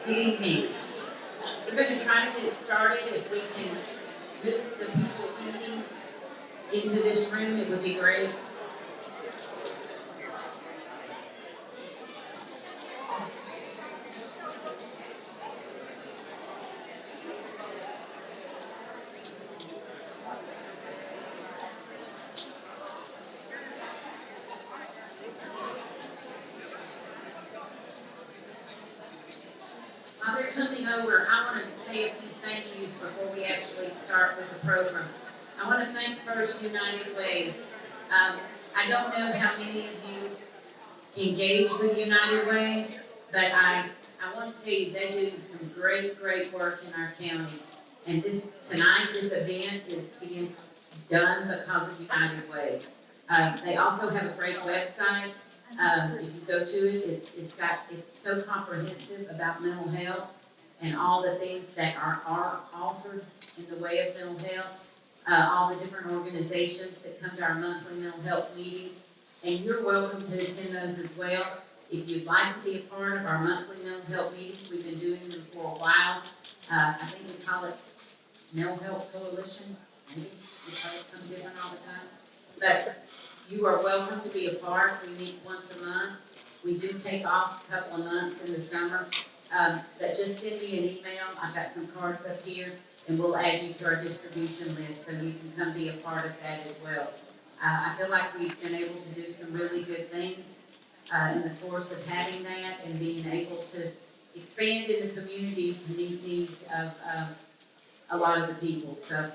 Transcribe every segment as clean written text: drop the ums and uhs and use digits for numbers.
Good evening. We're going to try to get started. If we can move the people eating into this room, it would be great. While they're coming over, I want to say a few thank yous before we actually start with the program. I want to thank First United Way. I don't know how many of you engage with United Way, but I want to tell you they do some great work in our county. And this event is being done because of United Way. They also have a great website. If you go to it, it's so comprehensive about mental health and all the things that are offered in the way of mental health. All the different organizations that come to our monthly mental health meetings, and you're welcome to attend those as well. If you'd like to be a part of our monthly mental health meetings, we've been doing them for a while. I think we call it Mental Health Coalition. Maybe we call it something different all the time. But you are welcome to be a part. We meet once a month. We do take off a couple of months in the summer. But just send me an email. I've got some cards up here, and we'll add you to our distribution list so you can come be a part of that as well. I feel like we've been able to do some really good things in the course of having that and being able to expand in the community to meet needs of a lot of the people. So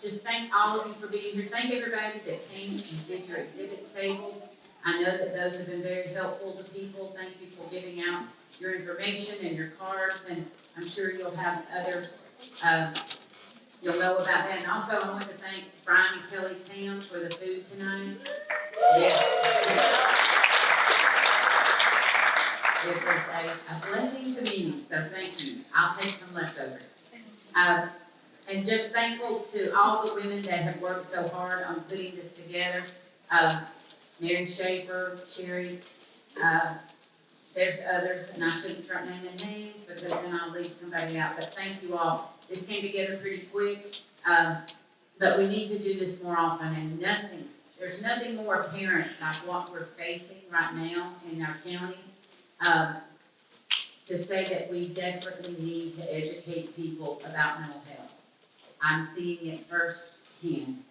just thank all of you for being here. Thank everybody that came and did your exhibit tables. I know that those have been very helpful to people. Thank you for giving out your information and your cards, and I'm sure you'll have other, you'll know about that. And also I want to thank Brian and Kelly Tam for the food tonight. Yes. It was a blessing to me, so thank you. I'll take some leftovers. And just thankful to all the women that have worked so hard on putting this together. Mary Schaefer, Sherry, there's others, and I shouldn't start naming names because then I'll leave somebody out. But thank you all. This came together pretty quick, but we need to do this more often. And there's nothing more apparent like what we're facing right now in our county to say that we desperately need to educate people about mental health. I'm seeing it firsthand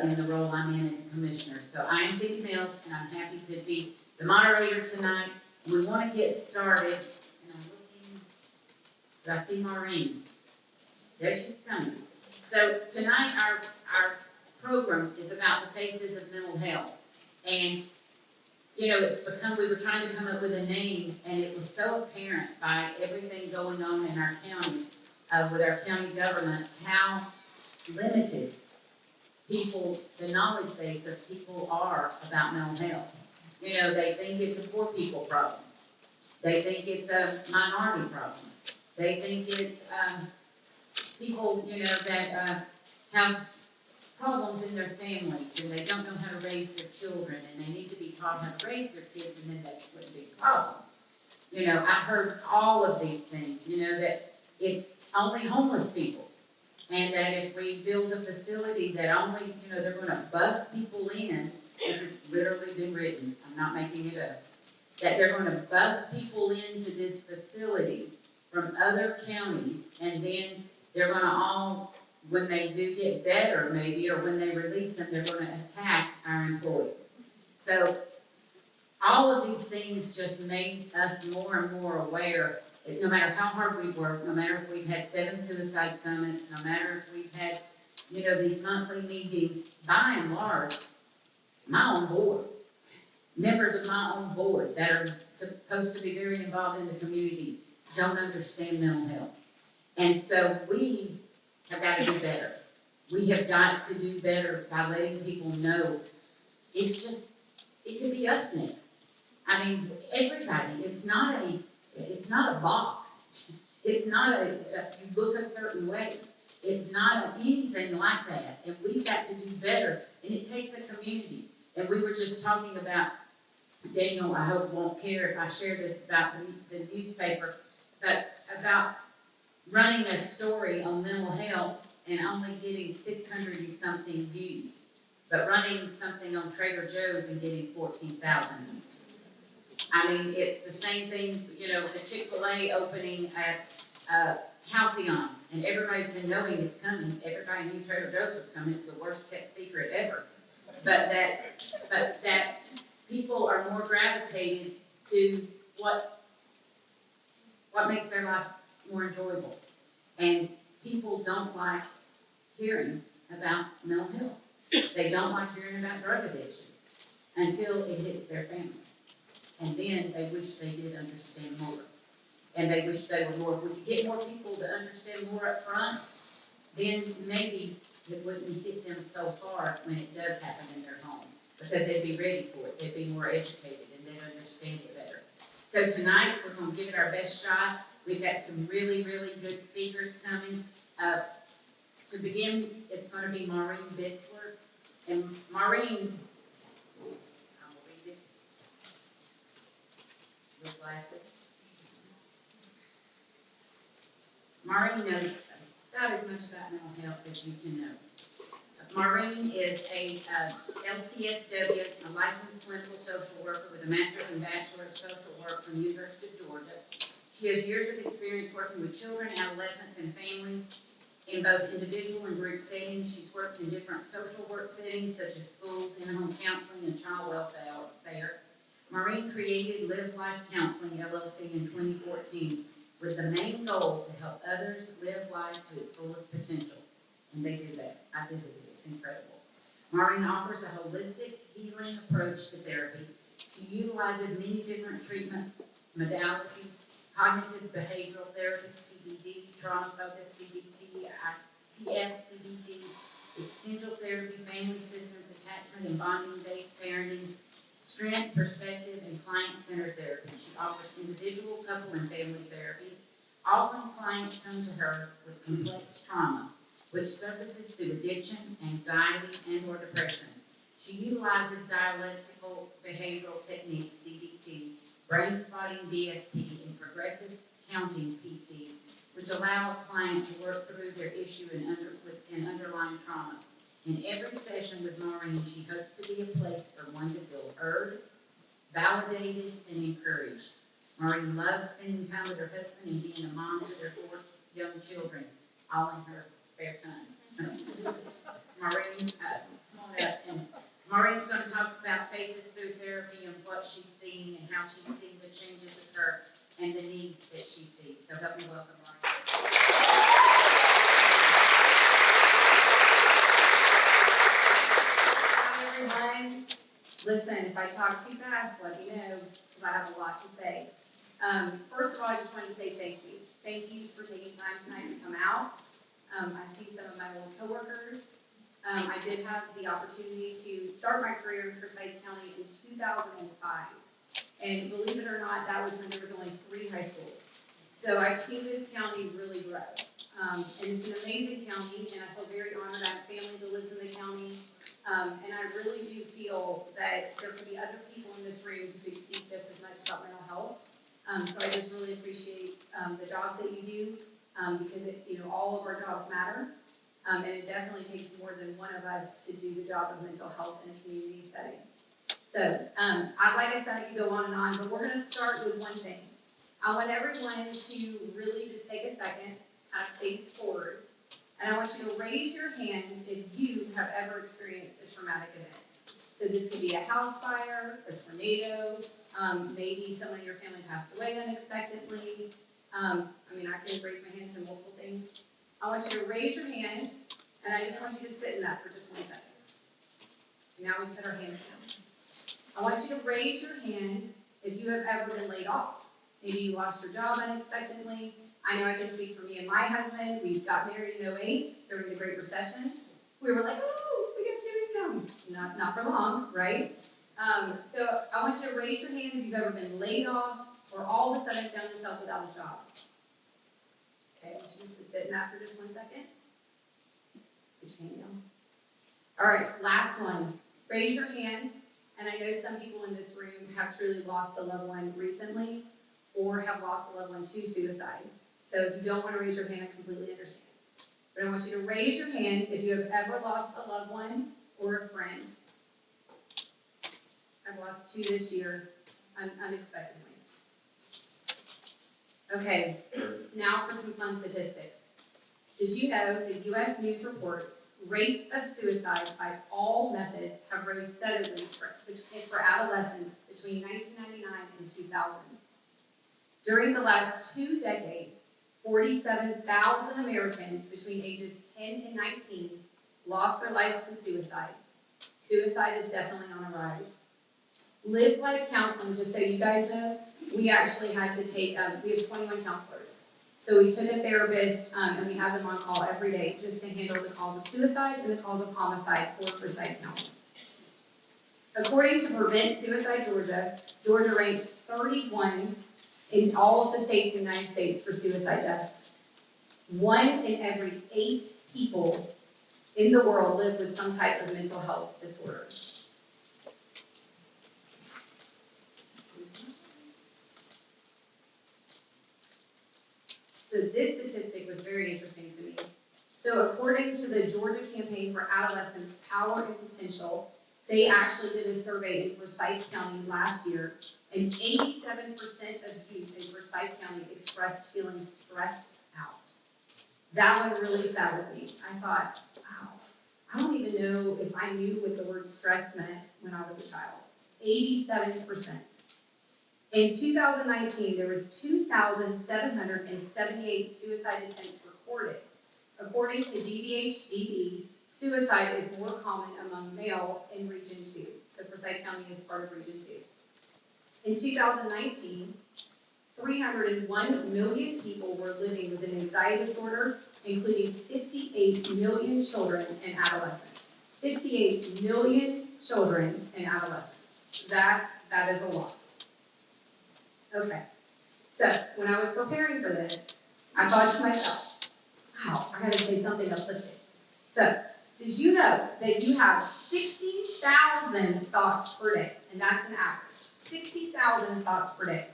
in the role I'm in as a commissioner. So I am Cindy Mills, and I'm happy to be the moderator tonight. We want to get started, and I'm looking, do I see Maureen? There she's coming. So tonight our program is about the faces of mental health. And you know, we were trying to come up with a name, and it was so apparent by everything going on in our county, with our county government, how limited the knowledge base of people are about mental health. You know, they think it's a poor people problem. They think it's a minority problem. They think it's people, you know, that have problems in their families and they don't know how to raise their children, and they need to be taught how to raise their kids, and then that wouldn't be problems. You know, I've heard all of these things, you know, that it's only homeless people. And that if we build a facility that only, you know, they're going to bus people in, this has literally been written, I'm not making it up, that they're going to bus people into this facility from other counties, and then they're going to all, when they do get better maybe, or when they release them, they're going to attack our employees. So all of these things just made us more and more aware. No matter how hard we work, no matter if we've had 7 suicide summits, no matter if we've had, you know, these monthly meetings, by and large, my own board, members of my own board that are supposed to be very involved in the community don't understand mental health. And so we have got to do better. We have got to do better by letting people know it could be us next. I mean, everybody, it's not a box. It's not you look a certain way. It's not anything like that. And we've got to do better. And it takes a community. And we were just talking about, Daniel, I hope won't care if I share this about the newspaper. but about running a story on mental health and only getting 600 and something views, but running something on Trader Joe's and getting 14,000 views. I mean, it's the same thing, the Chick-fil-A opening at Halcyon, and everybody's been knowing it's coming. Everybody knew Trader Joe's was coming. It's the worst kept secret ever. But that people are more gravitated to what makes their life more enjoyable. And people don't like hearing about mental health. They don't like hearing about drug addiction until it hits their family. And then they wish they did understand more. And they wish they were more. If we could get more people to understand more up front, then maybe it wouldn't hit them so hard when it does happen in their home. Because they'd be ready for it. They'd be more educated and they'd understand it better. So tonight, we're going to give it our best shot. We've got some really, really good speakers coming. To begin, it's going to be Maureen Bitzler. And Maureen, I'll read it with glasses. Maureen knows about as much about mental health as you can know. Maureen is a LCSW, a licensed clinical social worker with a master's and bachelor of social work from the University of Georgia. She has years of experience working with children, adolescents, and families in both individual and group settings. She's worked in different social work settings such as schools, in-home counseling, and child welfare. Maureen created Live Life Counseling, LLC in 2014 with the main goal to help others live life to its fullest potential. And they do that. I visited it. It's incredible. Maureen offers a holistic healing approach to therapy. She utilizes many different treatment modalities: cognitive behavioral therapy, CBT, trauma-focused CBT, ITF, CBT, extensional therapy, family systems, attachment and bonding-based parenting, strength, perspective, and client-centered therapy. She offers individual, couple, and family therapy. Often clients come to her with complex trauma, which surfaces through addiction, anxiety, and or depression. She utilizes dialectical behavioral techniques, DBT, brain spotting, BSP, and progressive counting, PC, which allow a client to work through their issue and underlying trauma. In every session with Maureen, she hopes to be a place for one to feel heard, validated, and encouraged. Maureen loves spending time with her husband and being a mom to their 4 young children, all in her spare time. Maureen, come on up. And Maureen's going to talk about Faces Through Therapy and what she's seeing and how she's seeing the changes occur and the needs that she sees. So help me welcome Maureen. Hi, everyone. Listen, if I talk too fast, let me know, because I have a lot to say. First of all, I just wanted to say thank you. Thank you for taking time tonight to come out. I see some of my old coworkers. I did have the opportunity to start my career in Forsyth County in 2005. And believe it or not, that was when there was only 3 high schools. So I've seen this county really grow. And it's an amazing county, and I feel very honored. I have family that lives in the county. And I really do feel that there could be other people in this room who could speak just as much about mental health. So I just really appreciate the jobs that you do, because all of our jobs matter. And it definitely takes more than one of us to do the job of mental health in a community setting. So, like I said, I could go on and on, but we're going to start with one thing. I want everyone to really just take a second, kind of face forward, and I want you to raise your hand if you have ever experienced a traumatic event. So this could be a house fire, a tornado, maybe someone in your family passed away unexpectedly. I can raise my hand to multiple things. I want you to raise your hand, and I just want you to sit in that for just 1 second. Now we put our hands down. I want you to raise your hand if you have ever been laid off. Maybe you lost your job unexpectedly. I know I can speak for me and my husband. We got married in 2008 during the Great Recession. We were like, oh, we got 2 incomes. Not for long, right? So I want you to raise your hand if you've ever been laid off or all of a sudden found yourself without a job. Okay, I want you just to sit in that for just 1 second. Put your hand down. All right, last one. Raise your hand. And I know some people in this room have truly lost a loved one recently, or have lost a loved one to suicide. So if you don't want to raise your hand, I completely understand. But I want you to raise your hand if you have ever lost a loved one or a friend. I've lost 2 this year, unexpectedly. Okay, now for some fun statistics. Did you know that U.S. News reports rates of suicide by all methods have rose steadily for adolescents between 1999 and 2000? During the last 2 decades, 47,000 Americans between ages 10 and 19 lost their lives to suicide. Suicide is definitely on a rise. Live Life Counseling, just so you guys know, we actually had to take, we have 21 counselors. So we took a therapist and we have them on call every day just to handle the calls of suicide and the calls of homicide for Forsyth County. According to Prevent Suicide Georgia, Georgia ranks 31 in all of the states in the United States for suicide deaths. 1 in every 8 people in the world live with some type of mental health disorder. So this statistic was very interesting to me. So according to the Georgia Campaign for Adolescents' Power and Potential, they actually did a survey in Forsyth County last year, and 87% of youth in Forsyth County expressed feeling stressed out. That one really sat with me. I thought, wow, I don't even know if I knew what the word stress meant when I was a child. 87%. In 2019, there was 2,778 suicide attempts recorded. According to DVHDD, suicide is more common among males in Region 2. So Forsyth County is part of Region 2. In 2019, 301 million people were living with an anxiety disorder, including 58 million children and adolescents. 58 million children and adolescents. That is a lot. Okay, so when I was preparing for this, I thought to myself, wow, I gotta say something uplifting. So, did you know that you have 60,000 thoughts per day? And that's an average. 60,000 thoughts per day.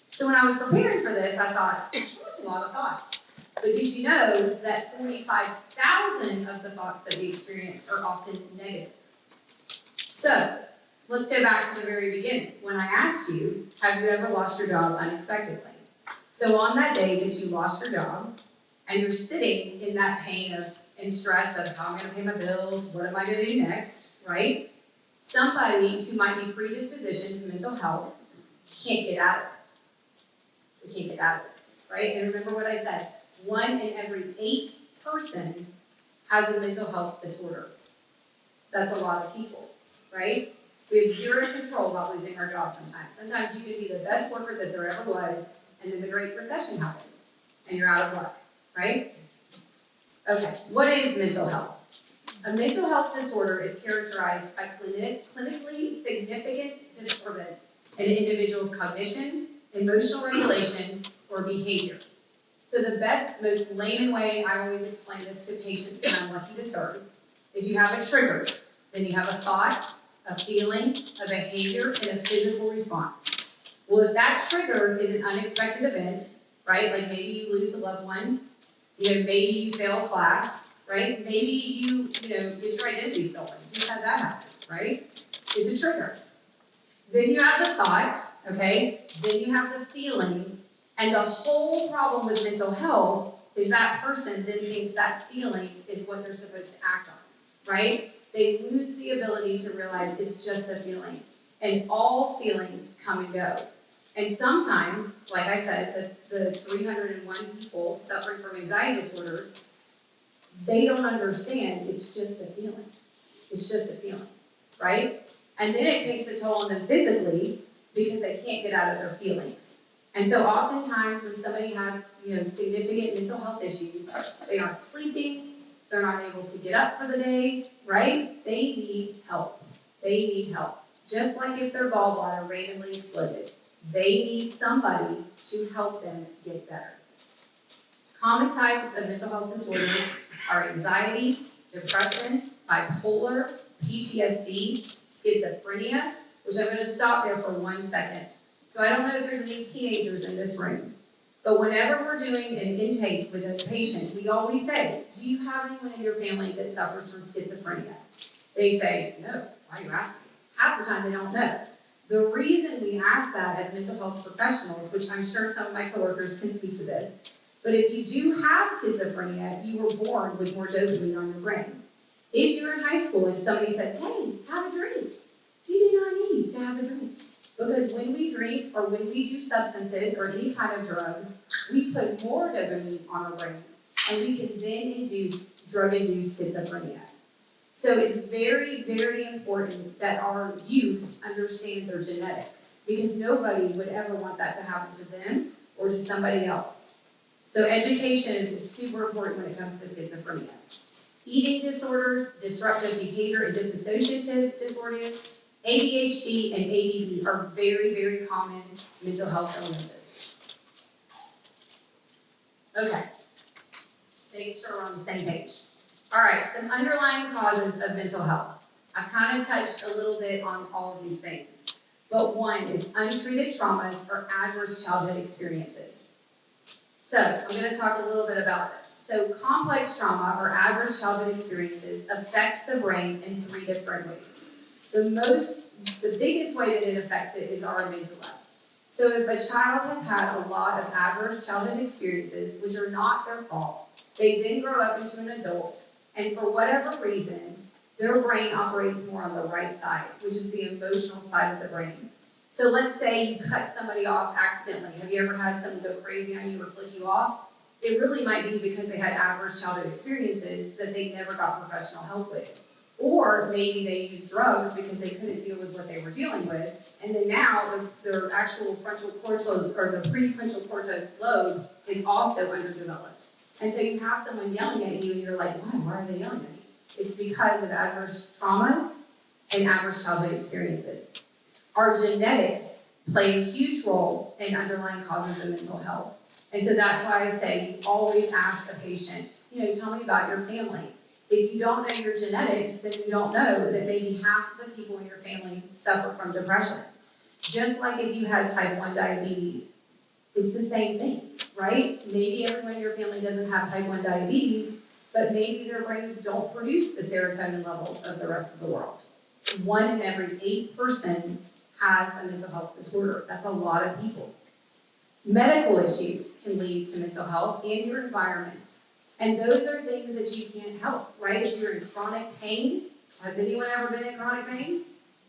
So when I was preparing for this, I thought, that's a lot of thoughts. But did you know that 45,000 of the thoughts that we experience are often negative? So, let's go back to the very beginning. When I asked you, have you ever lost your job unexpectedly? So on that day that you lost your job, and you're sitting in that pain and stress of how am I going to pay my bills, what am I going to do next, right? Somebody who might be predispositioned to mental health can't get out of it. We can't get out of it, right? And remember what I said, 1 in every 8 person has a mental health disorder. That's a lot of people, right? We have zero control about losing our job sometimes. Sometimes you can be the best worker that there ever was, and then the Great Recession happens, and you're out of luck, right? Okay, what is mental health? A mental health disorder is characterized by clinically significant disturbance in an individual's cognition, emotional regulation, or behavior. So the best, most layman way I always explain this to patients that I'm lucky to serve is you have a trigger, then you have a thought, a feeling, a behavior, and a physical response. Well, if that trigger is an unexpected event, right, like maybe you lose a loved one, maybe you fail class, right, maybe you get your identity stolen. Who's had that happen, right? It's a trigger. Then you have the thought, okay, then you have the feeling, and the whole problem with mental health is that person then thinks that feeling is what they're supposed to act on, right? They lose the ability to realize it's just a feeling. And all feelings come and go. And sometimes, like I said, the 301 people suffering from anxiety disorders, they don't understand it's just a feeling. It's just a feeling, right? And then it takes a toll on them physically because they can't get out of their feelings. And so oftentimes when somebody has significant mental health issues, they aren't sleeping, they're not able to get up for the day, right? They need help. They need help. Just like if their gallbladder randomly exploded, they need somebody to help them get better. Common types of mental health disorders are anxiety, depression, bipolar, PTSD, schizophrenia, which I'm going to stop there for 1 second. So I don't know if there's any teenagers in this room, but whenever we're doing an intake with a patient, we always say, do you have anyone in your family that suffers from schizophrenia? They say, no. Why are you asking? Half the time they don't know. The reason we ask that as mental health professionals, which I'm sure some of my coworkers can speak to this, but if you do have schizophrenia, you were born with more dopamine on your brain. If you're in high school and somebody says, hey, have a drink, you do not need to have a drink. Because when we drink or when we do substances or any kind of drugs, we put more dopamine on our brains, and we can then induce drug-induced schizophrenia. So it's very, very important that our youth understand their genetics, because nobody would ever want that to happen to them or to somebody else. So education is super important when it comes to schizophrenia. Eating disorders, disruptive behavior and dissociative disorders, ADHD and ADD are very, very common mental health illnesses. Okay, make sure we're on the same page. All right, some underlying causes of mental health. I've kind of touched a little bit on all of these things, but one is untreated traumas or adverse childhood experiences. So I'm going to talk a little bit about this. So complex trauma or adverse childhood experiences affect the brain in 3 different ways. The biggest way that it affects it is our amygdala. So if a child has had a lot of adverse childhood experiences, which are not their fault, they then grow up into an adult, and for whatever reason, their brain operates more on the right side, which is the emotional side of the brain. So let's say you cut somebody off accidentally. Have you ever had someone go crazy on you or flick you off? It really might be because they had adverse childhood experiences that they never got professional help with. Or maybe they used drugs because they couldn't deal with what they were dealing with, and then now their actual frontal cortex or the prefrontal cortex lobe is also underdeveloped. And so you have someone yelling at you and you're like, why are they yelling at me? It's because of adverse traumas and adverse childhood experiences. Our genetics play a huge role in underlying causes of mental health. And so that's why I say you always ask a patient, tell me about your family. If you don't know your genetics, then you don't know that maybe half of the people in your family suffer from depression. Just like if you had type 1 diabetes, it's the same thing, right? Maybe everyone in your family doesn't have type 1 diabetes, but maybe their brains don't produce the serotonin levels of the rest of the world. 1 in every 8 persons has a mental health disorder. That's a lot of people. Medical issues can lead to mental health and your environment. And those are things that you can't help, right? If you're in chronic pain, has anyone ever been in chronic pain?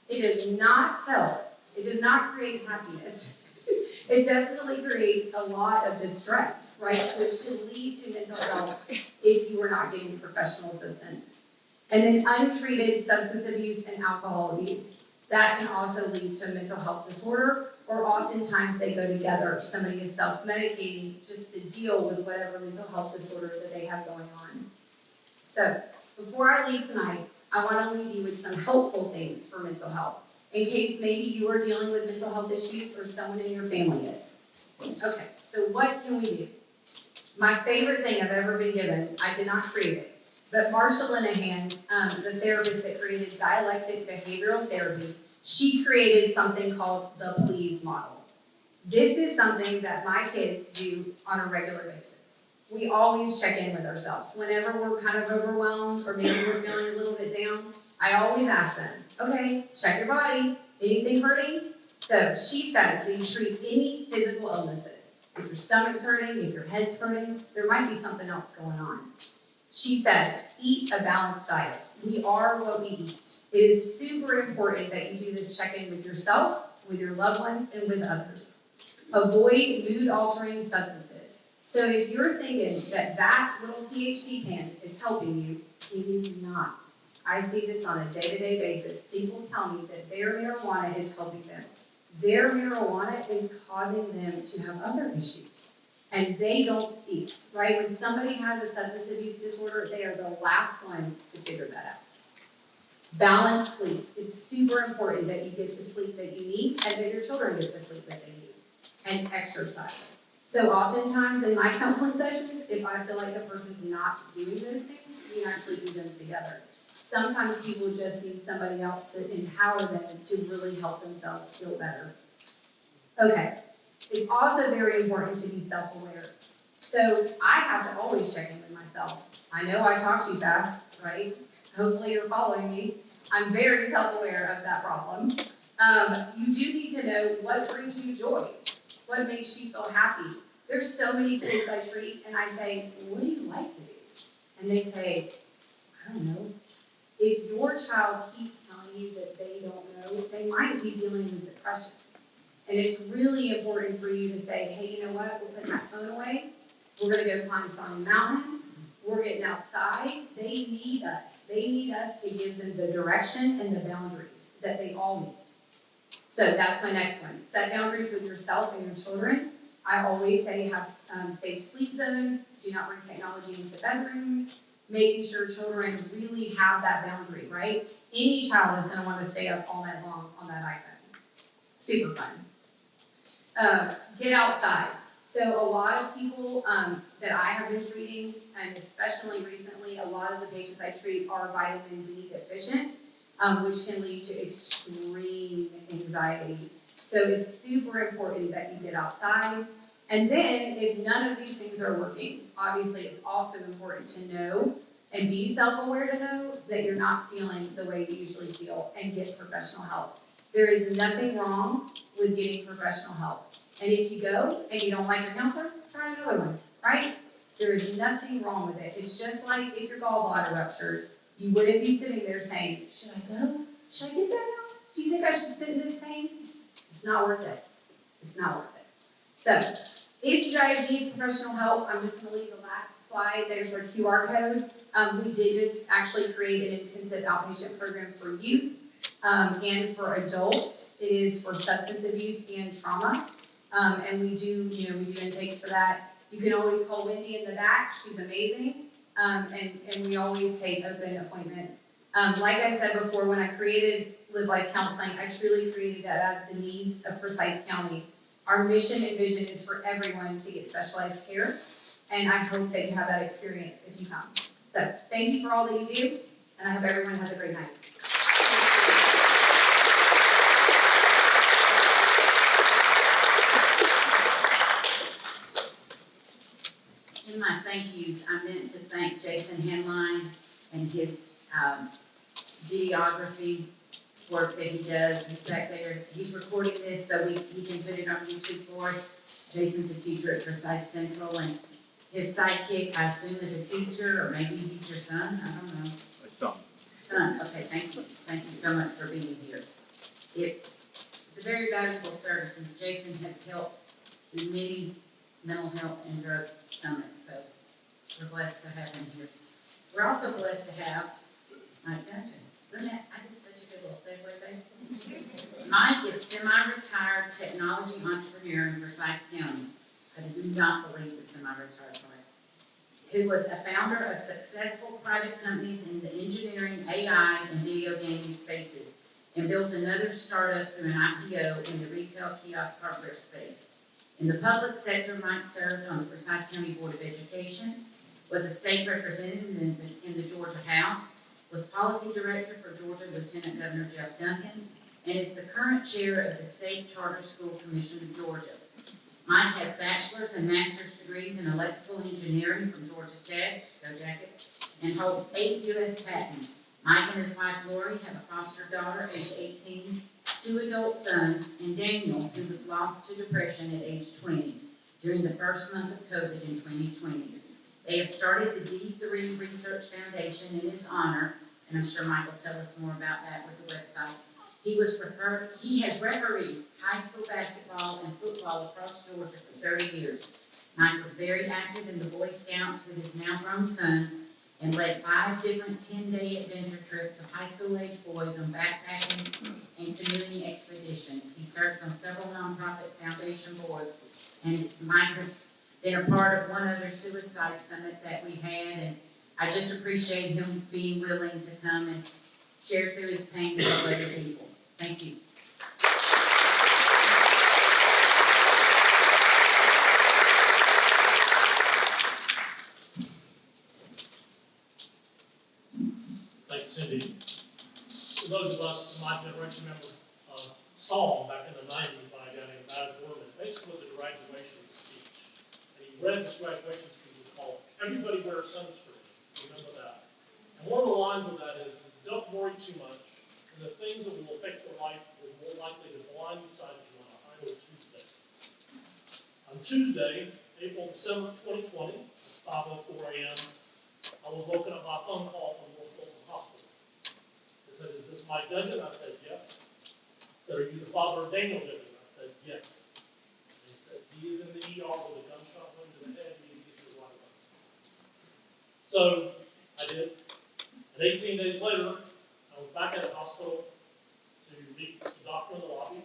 It does not help. It does not create happiness. It definitely creates a lot of distress, right? Which can lead to mental health if you are not getting professional assistance. And then untreated substance abuse and alcohol abuse. So that can also lead to a mental health disorder, or oftentimes they go together. Somebody is self-medicating just to deal with whatever mental health disorder that they have going on. So before I leave tonight, I want to leave you with some helpful things for mental health, in case maybe you are dealing with mental health issues or someone in your family is. Okay, so what can we do? My favorite thing I've ever been given, I did not create it, but Marsha Linehan, the therapist that created dialectic behavioral therapy, she created something called the please model. This is something that my kids do on a regular basis. We always check in with ourselves. Whenever we're kind of overwhelmed or maybe we're feeling a little bit down, I always ask them, okay, check your body. Anything hurting? So she says that you treat any physical illnesses. If your stomach's hurting, if your head's hurting, there might be something else going on. She says, eat a balanced diet. We are what we eat. It is super important that you do this check-in with yourself, with your loved ones, and with others. Avoid mood-altering substances. So if you're thinking that little THC pen is helping you, it is not. I see this on a day-to-day basis. People tell me that their marijuana is helping them. Their marijuana is causing them to have other issues. And they don't see it, right? When somebody has a substance abuse disorder, they are the last ones to figure that out. Balanced sleep. It's super important that you get the sleep that you need and that your children get the sleep that they need. And exercise. So oftentimes in my counseling sessions, if I feel like the person's not doing those things, we actually do them together. Sometimes people just need somebody else to empower them to really help themselves feel better. Okay. It's also very important to be self-aware. So I have to always check in with myself. I know I talk too fast, right? Hopefully you're following me. I'm very self-aware of that problem. You do need to know what brings you joy, what makes you feel happy. There's so many kids I treat and I say, what do you like to do? And they say, I don't know. If your child keeps telling you that they don't know, they might be dealing with depression. And it's really important for you to say, hey, you know what, we're putting that phone away. We're gonna go climb Song Mountain. We're getting outside. They need us. They need us to give them the direction and the boundaries that they all need. So that's my next one. Set boundaries with yourself and your children. I always say have safe sleep zones. Do not bring technology into bedrooms. Making sure children really have that boundary, right? Any child is gonna wanna stay up all night long on that iPhone. Super fun. Get outside. So a lot of people that I have been treating, and especially recently, a lot of the patients I treat are vitamin D deficient, which can lead to extreme anxiety. So it's super important that you get outside. And then, if none of these things are working, obviously it's also important to know and be self-aware to know that you're not feeling the way you usually feel and get professional help. There is nothing wrong with getting professional help. And if you go and you don't like your counselor, try another one, right? There is nothing wrong with it. It's just like if your gallbladder ruptured, you wouldn't be sitting there saying, should I go? Should I get that out? Do you think I should sit in this pain? It's not worth it. It's not worth it. So, if you guys need professional help, I'm just going to leave the last slide. There's our QR code. We did just actually create an intensive outpatient program for youth and for adults. It is for substance abuse and trauma. And we do intakes for that. You can always call Wendy in the back. She's amazing. And we always take open appointments. Like I said before, when I created Live Life Counseling, I truly created that out of the needs of Forsyth County. Our mission and vision is for everyone to get specialized care. And I hope that you have that experience if you come. So thank you for all that you do. And I hope everyone has a great night. In my thank yous, I meant to thank Jason Henline and his videography work that he does. He's back there. He's recording this so he can put it on YouTube for us. Jason's a teacher at Forsyth Central, and his sidekick, I assume, is a teacher, or maybe he's your son. I don't know. My son. Son. Okay, thank you. Thank you so much for being here. It's a very valuable service, and Jason has helped through many mental health and drug summits, so we're blessed to have him here. We're also blessed to have Mike Duncan. I did such a good little segue there. Mike is semi-retired technology entrepreneur in Forsyth County. I did not believe the semi-retired part. Who was a founder of successful private companies in the engineering, AI, and video gaming spaces, and built another startup through an IPO in the retail kiosk hardware space. In the public sector, Mike served on the Forsyth County Board of Education, was a state representative in the Georgia House, was policy director for Georgia Lieutenant Governor Jeff Duncan, and is the current chair of the State Charter School Commission of Georgia. Mike has bachelor's and master's degrees in electrical engineering from Georgia Tech, go Jackets, and holds 8 U.S. patents. Mike and his wife Lori have a foster daughter, age 18, 2 adult sons, and Daniel, who was lost to depression at age 20 during the first month of COVID in 2020. They have started the D3 Research Foundation in his honor, and I'm sure Mike will tell us more about that with the website. He has refereed high school basketball and football across Georgia for 30 years. Mike was very active in the Boy Scouts with his now grown sons and led 5 different 10-day adventure trips of high school age boys on backpacking and canoeing expeditions. He serves on several nonprofit foundation boards, and Mike has been a part of one other suicide summit that we had, and I just appreciate him being willing to come and share through his pain with other people. Thank you. Thank you, Cindy. For those of us in my generation remember a song back in the 90s by a guy named Baz Luhrmann graduation speech. And he read this graduation speech. It was called "Everybody Wears Sunscreen." Remember that. And one of the lines of that is "Don't worry too much, and the things that will affect your life will more likely to blindside you on a high Tuesday." On Tuesday, April 7th, 2020, at 5:04 a.m., I was woken up by a phone call from North Fulton Hospital. They said, "Is this Mike Duggan?" I said, "Yes." They said, "Are you the father of Daniel Duggan?" I said, "Yes." They said, "He is in the ER with a gunshot wound to the head. You need to get your right away." So I did. And 18 days later, I was back at the hospital to meet the doctor in the lobby,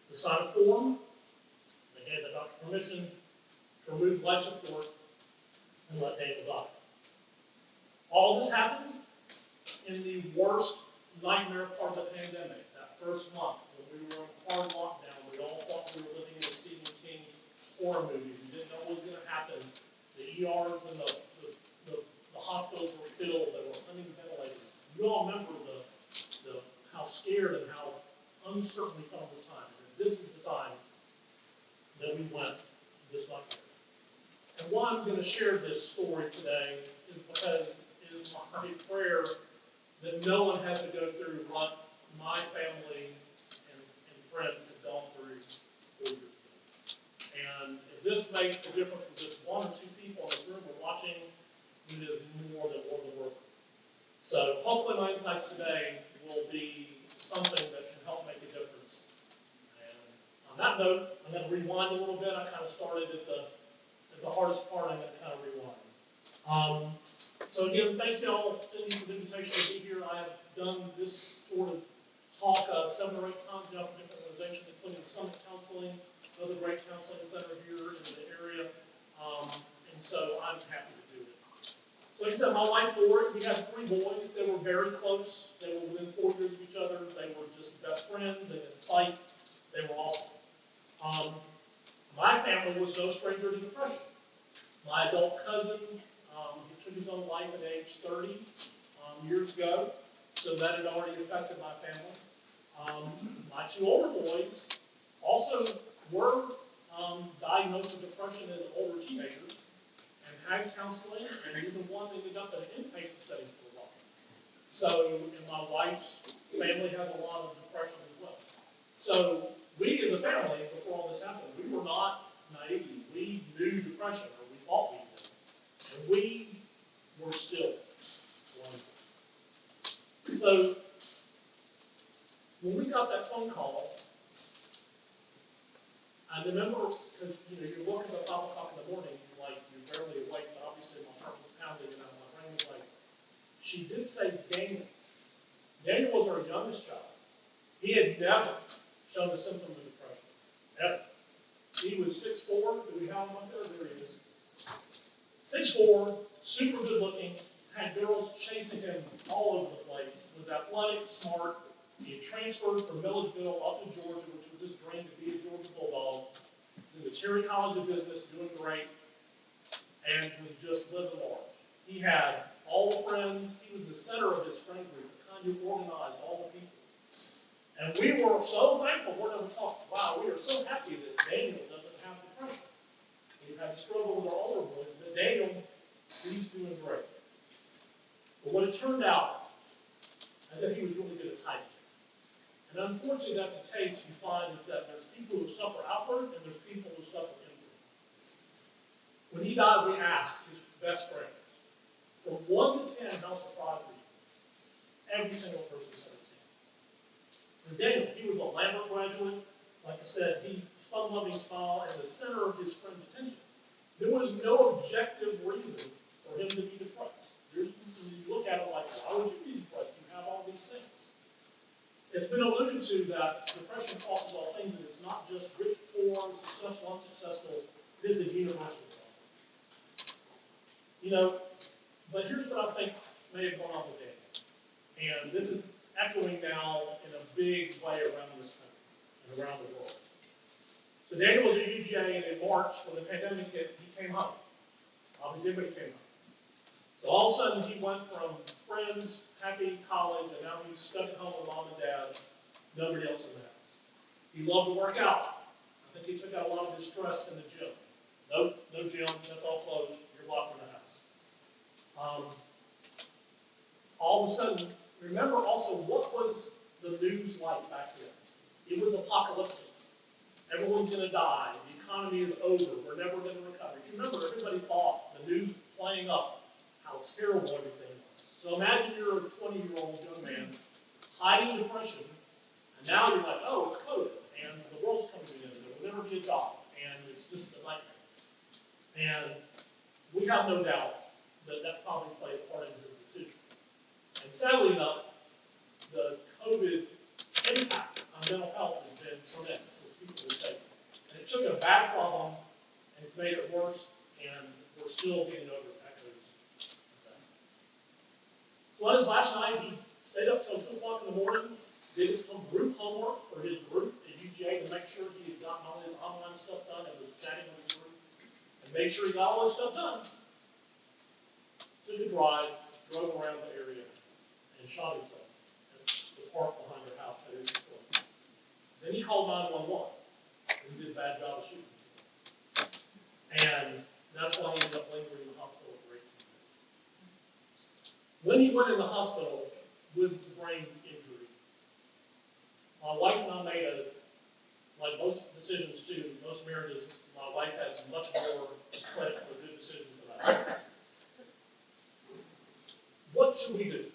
to sign a form. They gave the doctor permission to remove life support and let Daniel die. All this happened in the worst nightmare part of the pandemic, that first month when we were in hard lockdown. We all thought we were living in a Stephen King horror movie. We didn't know what was going to happen. The ERs and the hospitals were filled. They were running ventilators. You all remember how scared and how uncertain we felt this time. And this is the time that we went this nightmare. And why I'm going to share this story today is because it is my prayer that no one has to go through what my family and friends have gone through 4 years ago. And if this makes a difference for just one or two people in this room or watching, it is more than worth it. So hopefully my insights today will be something that can help make a difference. And on that note, I'm going to rewind a little bit. I kind of started at the hardest part. I'm going to kind of rewind. So again, thank you all, Cindy, for the invitation to be here. I have done this sort of talk 7 or 8 times now for different organizations, including Summit Counseling, another great counseling center here in the area. And so I'm happy to do it. So like I said, my wife, Lori, we had 3 boys. They were very close. They were within 4 years of each other. They were just best friends. They didn't fight. They were awesome. My family was no stranger to depression. My adult cousin, he took his own life at age 30 years ago, so that had already affected my family. My 2 older boys also were diagnosed with depression as older teenagers and had counseling, and even one ended up in an inpatient setting for a while. So, and my wife's family has a lot of depression as well. So, we as a family, before all this happened, we were not naive. We knew depression, or we thought we did. And we were still ones. So, when we got that phone call, I remember, because you're working at 5 o'clock in the morning, like you're barely awake, but obviously my heart was pounding, and my brain was like, she did say Daniel. Daniel was our youngest child. He had never shown a symptom of depression, ever. He was 6'4". Do we have him up there? There he is. 6'4", super good looking, had girls chasing him all over the place, was athletic, smart. He had transferred from Milledgeville up to Georgia, which was his dream to be a Georgia Bulldog. He was in the Terry College of Business, doing great, and was just living large. He had all the friends. He was the center of his friend group, the kind who organized all the people. And we were so thankful. We're going to talk. Wow, we are so happy that Daniel doesn't have depression. We've had to struggle with our older boys, but Daniel, he's doing great. But what it turned out is that he was really good at hiding. And unfortunately, that's the case you find is that there's people who suffer outward and there's people who suffer inward. When he died, we asked his best friends, from 1 to 10, how surprised were you? Every single person said 10. Because Daniel, he was a Lambert graduate. Like I said, he fun-loving smile and the center of his friends' attention. There was no objective reason for him to be depressed. You look at it like, why would you be depressed? You have all these things. It's been alluded to that depression causes all things, and it's not just rich, poor, successful, unsuccessful. It is a universal problem. But here's what I think may have gone on with Daniel. And this is echoing now in a big way around this country and around the world. So Daniel was at UGA, and in March, when the pandemic hit, he came home. Obviously, everybody came home. So all of a sudden, he went from friends, happy college, and now he's stuck at home with mom and dad, nobody else in the house. He loved to work out. I think he took out a lot of his stress in the gym. No gym, that's all closed, you're locked in the house. All of a sudden, remember also, what was the news like back then? It was apocalyptic. Everyone's gonna die, the economy is over, we're never gonna recover. If you remember, everybody thought the news was playing up how terrible everything was. So imagine you're a 20-year-old young man hiding depression, and now you're like, oh, it's COVID, and the world's coming to an end, there will never be a job, and it's just a nightmare. And we have no doubt that that probably played a part in his decision. And sadly enough, the COVID impact on mental health has been tremendous, as people will say. And it took a bad problem, and it's made it worse, and we're still getting over echoes of that. So as last night, he stayed up till 2 o'clock in the morning, did his group homework for his group at UGA to make sure he had gotten all his online stuff done and was chatting with his group, and made sure he got all his stuff done. Took a drive, drove around the area, and shot himself at the park behind their house at his point. Then he called 911, and he did a bad job of shooting himself. And that's why he ended up lingering in the hospital for 18 days. When he went in the hospital with the brain injury, my wife and I made like most decisions too, most marriages, my wife has much more credit for good decisions than I do. What should we do?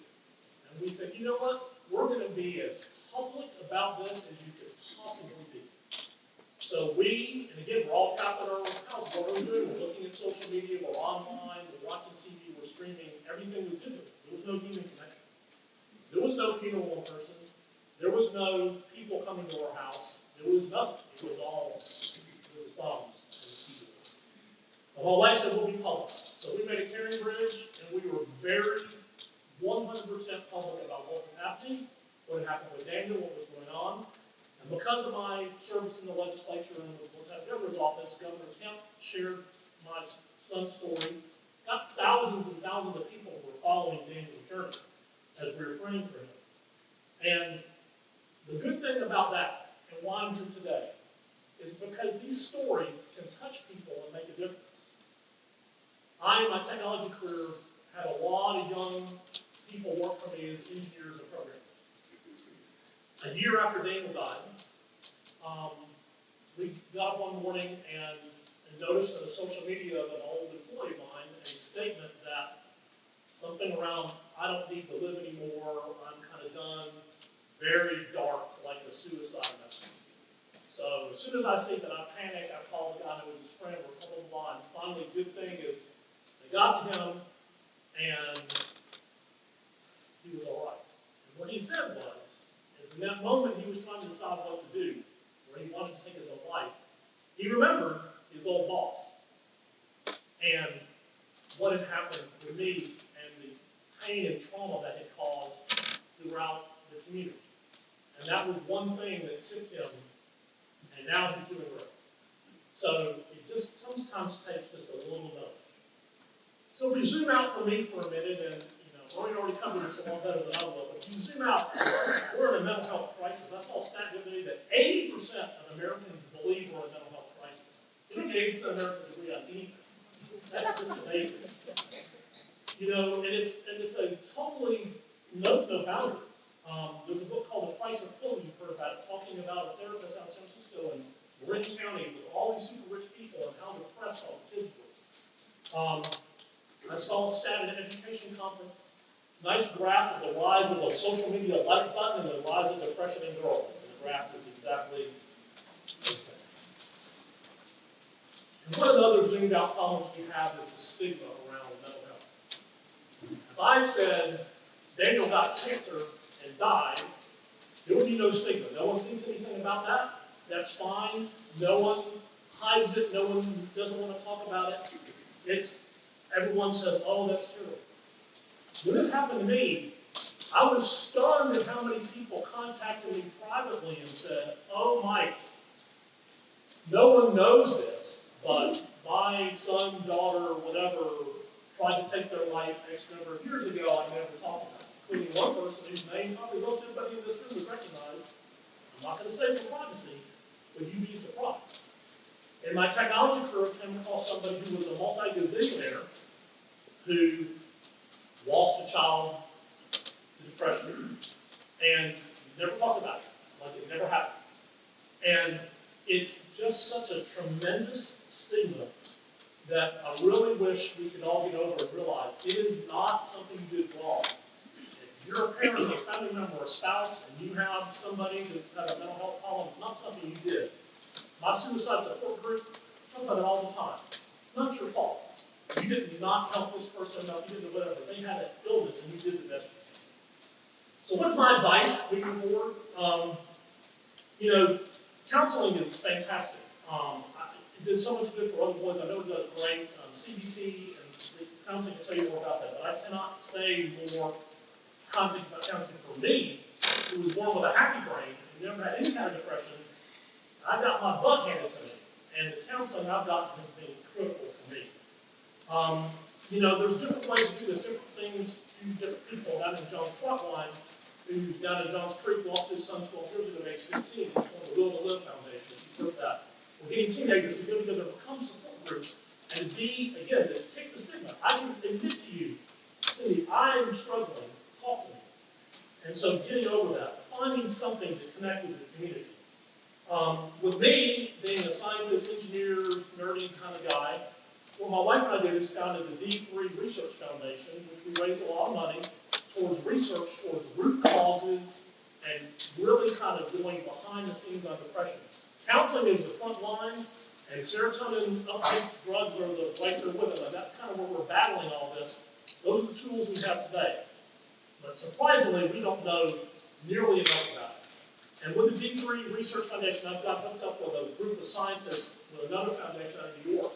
And we said, you know what? We're going to be as public about this as you could possibly be. So we, and again, we're all trapped in our own house. What we're doing, we're looking at social media, we're online, we're watching TV, we're streaming. Everything was digital. There was no human connection. There was no funeral in person. There was no people coming to our house. There was nothing. It was all, it was bombs and keyboard. And my wife said, we'll be public. So we made a carrying bridge, and we were very 100% public about what was happening, what had happened with Daniel, what was going on. And because of my service in the legislature and with the governor's office, Governor Kemp shared my son's story. Got thousands and thousands of people who were following Daniel's journey as we were praying for him. And the good thing about that, and why I'm here today, is because these stories can touch people and make a difference. I, in my technology career, had a lot of young people work for me as engineers and programmers. A year after Daniel died, we got up one morning and noticed on the social media of an old employee of mine a statement that something around, I don't need to live anymore, I'm kind of done, very dark, like a suicide message. So as soon as I see that, I panic, I call the guy who was his friend, we're blah, blah, blah, and finally, good thing is, I got to him, and he was all right. And what he said was, is in that moment he was trying to decide what to do, where he wanted to take his own life, he remembered his old boss, and what had happened with me, and the pain and trauma that had caused throughout the community. And that was one thing that took him, and now he's doing great. So it just sometimes takes just a little nudge. So if we zoom out for me for a minute, and Roy already covered this a lot better than I will, but if you zoom out, we're in a mental health crisis. I saw a stat the other day that 80% of Americans believe we're in a mental health crisis. You don't get 80% of Americans agree on anything. That's just amazing. And it's a totally knows no boundaries. There's a book called The Price of Killing, you've heard about it, talking about a therapist out of San Francisco and Marin County with all these super rich people and how depressed all the kids were. I saw a stat at an education conference, nice graph of the rise of the social media like button and the rise of depression in girls. And the graph is exactly the same. And one of the other zoomed out problems we have is the stigma around mental health. If I said Daniel got cancer and died, there would be no stigma. No one thinks anything about that. That's fine. No one hides it. No one doesn't want to talk about it. Everyone says, oh, that's terrible. When this happened to me, I was stunned at how many people contacted me privately and said, oh, Mike, no one knows this, but my son, daughter, whatever, tried to take their life X number of years ago. I never talked about it, including one person whose name probably most everybody in this room would recognize. I'm not going to say for privacy, but you'd be surprised. In my technology career, I came across somebody who was a multi-gazillionaire who lost a child to depression and never talked about it, like it never happened. And it's just such a tremendous stigma that I really wish we could all get over and realize it is not something you did wrong. If you're a parent, a family member, or a spouse, and you have somebody that's had a mental health problem, it's not something you did. My suicide support group talks about it all the time. It's not your fault. You did not help this person enough, you didn't do whatever. They had an illness and you did the best you can. So what's my advice moving forward? Counseling is fantastic. It does so much good for other boys. I know it does great. CBT and the counseling can tell you more about that, but I cannot say more content about counseling for me, who was born with a happy brain and never had any kind of depression. I got my butt handed to me, and the counseling I've gotten has been critical for me. There's different ways to do this, different things to different people. Down in John Trotline, who's down in Johns Creek, lost his son 12 years ago at age 15, and formed the Will to Live Foundation. You've heard that. We're getting teenagers to go together and become support groups and be, again, to kick the stigma. I can admit to you, Cindy, I am struggling. Talk to me. And so getting over that, finding something to connect with the community. With me, being a scientist, engineer, nerdy kind of guy, what my wife and I did is founded the D3 Research Foundation, which we raised a lot of money towards research, towards root causes, and really kind of going behind the scenes on depression. Counseling is the front line, and serotonin uptake drugs are the right there with it, and that's kind of where we're battling all this. Those are the tools we have today. But surprisingly, we don't know nearly enough about it. And with the D3 Research Foundation, I've got hooked up with a group of scientists with another foundation out of New York.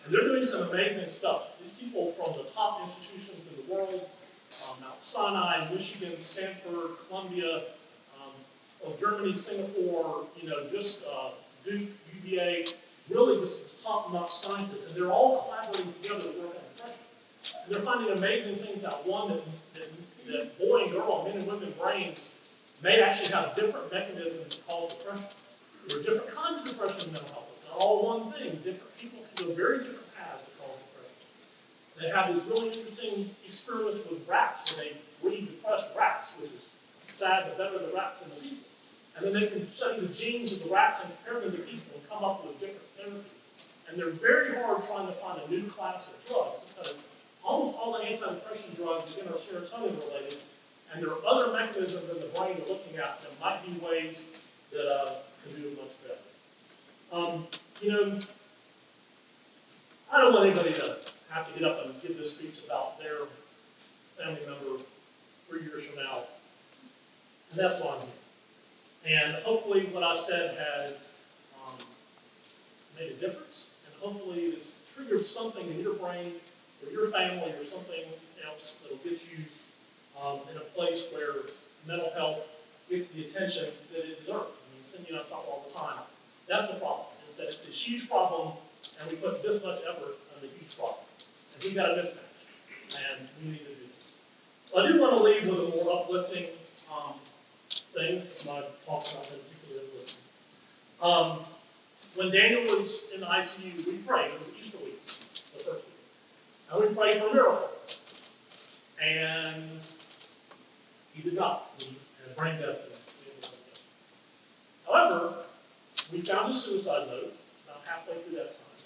And they're doing some amazing stuff. These people from the top institutions in the world, Mount Sinai, Michigan, Stanford, Columbia, from Germany, Singapore, Duke, UVA, really just top-notch scientists. And they're all collaborating together to work on depression. And they're finding amazing things out. One, that boy and girl, men and women brains may actually have different mechanisms to cause depression. There are different kinds of depression in mental health. It's not all one thing. Different people can go very different paths to cause depression. They have these really interesting experiments with rats where they breed depressed rats, which is sad, but better the rats than the people. And then they can study the genes of the rats and compare them to people and come up with different therapies. And they're very hard trying to find a new class of drugs because almost all the antidepressant drugs, again, are serotonin related, and there are other mechanisms in the brain we're looking at that might be ways that can do it much better. I don't want anybody to have to get up and give this speech about their family member 3 years from now, and that's why I'm here. And hopefully what I've said has made a difference, and hopefully this triggered something in your brain or your family or something else that will get you in a place where mental health gets the attention that it deserves. I mean, Cindy and I talk all the time. That's the problem, is that it's a huge problem, and we put this much effort on the huge problem. And we've got a mismatch, and we need to do this. Well, I do want to leave with a more uplifting thing. I've talked about that particularly uplifting. When Daniel was in the ICU, we prayed. It was Easter week, the first week. And we prayed for a miracle. And he did not. He had brain death. However, we found a suicide note about halfway through that time.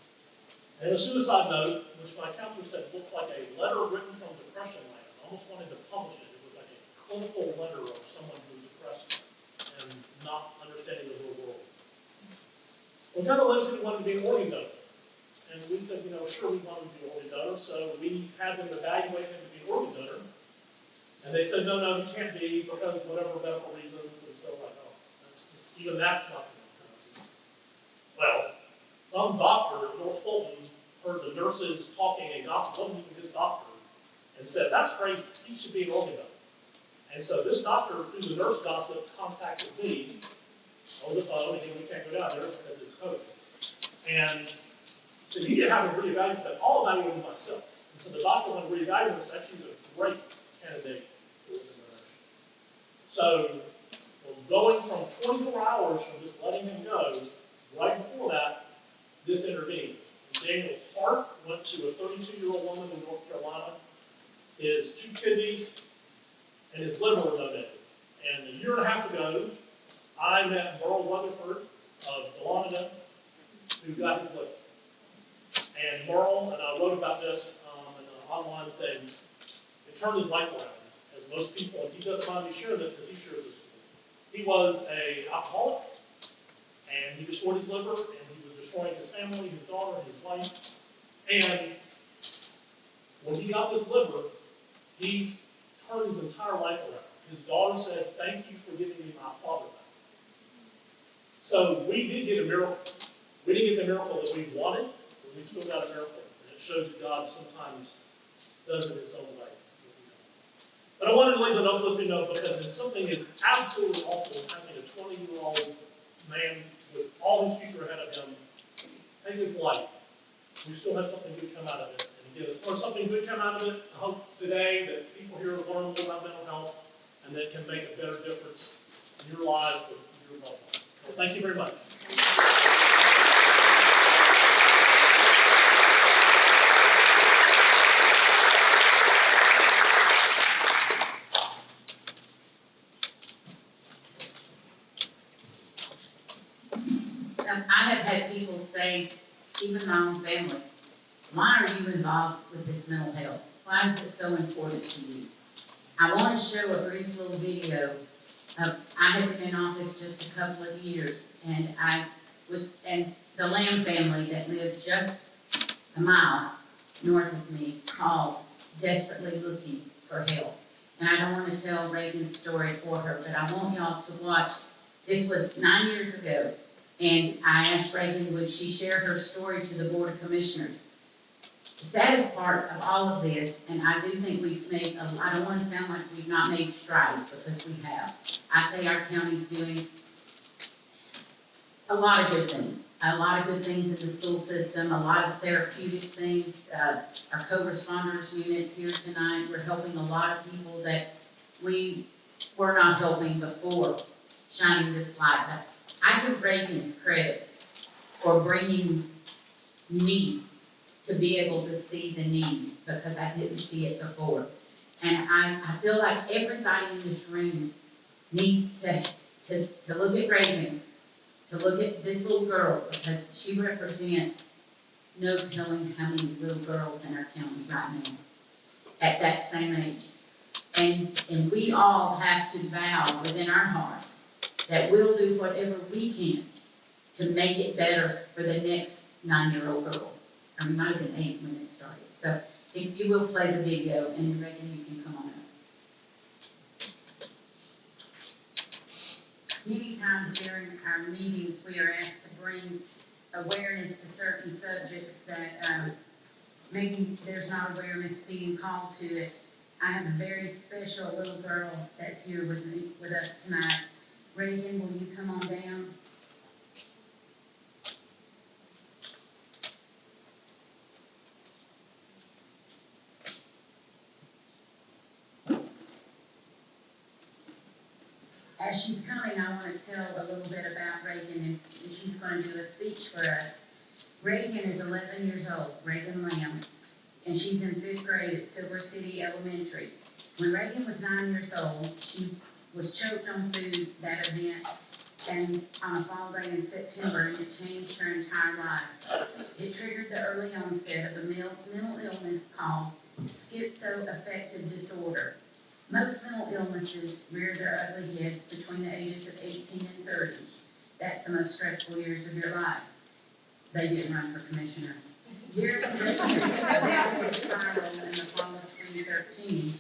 And a suicide note, which my counselor said looked like a letter written from depression land. I almost wanted to publish it. It was like a clinical letter of someone who was depressed and not understanding the real world. Well, kind of said he wanted to be an organ donor. And we said, sure, we want him to be an organ donor. So we had them evaluate him to be an organ donor. And they said, no, he can't be because of whatever medical reasons. And so even that's not going to come. Well, some doctor at North Fulton heard the nurses talking and gossip, wasn't even his doctor, and said, that's crazy, he should be an organ donor. And so this doctor, through the nurse gossip, contacted me on the phone, and we can't go down there because it's COVID. And so he didn't have to reevaluate that. I'll evaluate myself. And so the doctor wanted to reevaluate him and said, she's a great candidate for organ donation. So going from 24 hours from just letting him go, right before that, this intervened. Daniel's heart went to a 32-year-old woman in North Carolina. His 2 kidneys and his liver were donated. And a year and a half ago, I met Merle Weatherford of Dawnida, who got his liver. And Merle, and I wrote about this in an online thing, it turned his life around, as most people, and he doesn't mind me sharing this because he shares this story. He was an alcoholic, and he destroyed his liver, and he was destroying his family, his daughter, and his wife. And when he got this liver, he's turned his entire life around. His daughter said, "Thank you for giving me my father back." So we did get a miracle. We didn't get the miracle that we wanted, but we still got a miracle. And it shows that God sometimes does it his own way. But I wanted to leave an uplifting note because it's something as absolutely awful as having a 20-year-old man with all his future ahead of him take his life. We still had something good come out of it. And again, or something good come out of it. I hope today that people here learn more about mental health and that can make a better difference in your lives with your loved ones. So thank you very much. I have had people say, even my own family, "Why are you involved with this mental health? Why is it so important to you?" I want to show a brief little video of, I have been in office just a couple of years, and the Lamb family that lived just a mile north of me called, desperately looking for help. And I don't want to tell Reagan's story for her, but I want y'all to watch. This was 9 years ago. And I asked Reagan, would she share her story to the Board of Commissioners? The saddest part of all of this, and I do think we've made, I don't want to sound like we've not made strides, because we have. I say our county's doing a lot of good things. A lot of good things in the school system, a lot of therapeutic things. Our co-responders units here tonight, we're helping a lot of people that we were not helping before, shining this light. But I give Reagan credit for bringing me to be able to see the need, because I didn't see it before. And I feel like everybody in this room needs to look at Reagan, to look at this little girl, because she represents no telling how many little girls in our county right now at that same age. And we all have to vow within our hearts that we'll do whatever we can to make it better for the next 9-year-old girl. Or it might have been 8 when it started. So if you will play the video, and then Reagan, you can come on up. Many times during our meetings, we are asked to bring awareness to certain subjects that maybe there's not awareness being called to it. I have a very special little girl that's here with us tonight. Reagan, will you come on down? As she's coming, I want to tell a little bit about Reagan, and she's going to do a speech for us. Reagan is 11 years old, Reagan Lamb, and she's in 5th grade at Silver City Elementary. When Reagan was 9 years old, she was choked on food that event, and on a fall day in September, and it changed her entire life. It triggered the early onset of a mental illness called schizoaffective disorder. Most mental illnesses rear their ugly heads between the ages of 18 and 30. That's the most stressful years of your life. They didn't run for commissioner. During Reagan's downward spiral in the fall of 2013,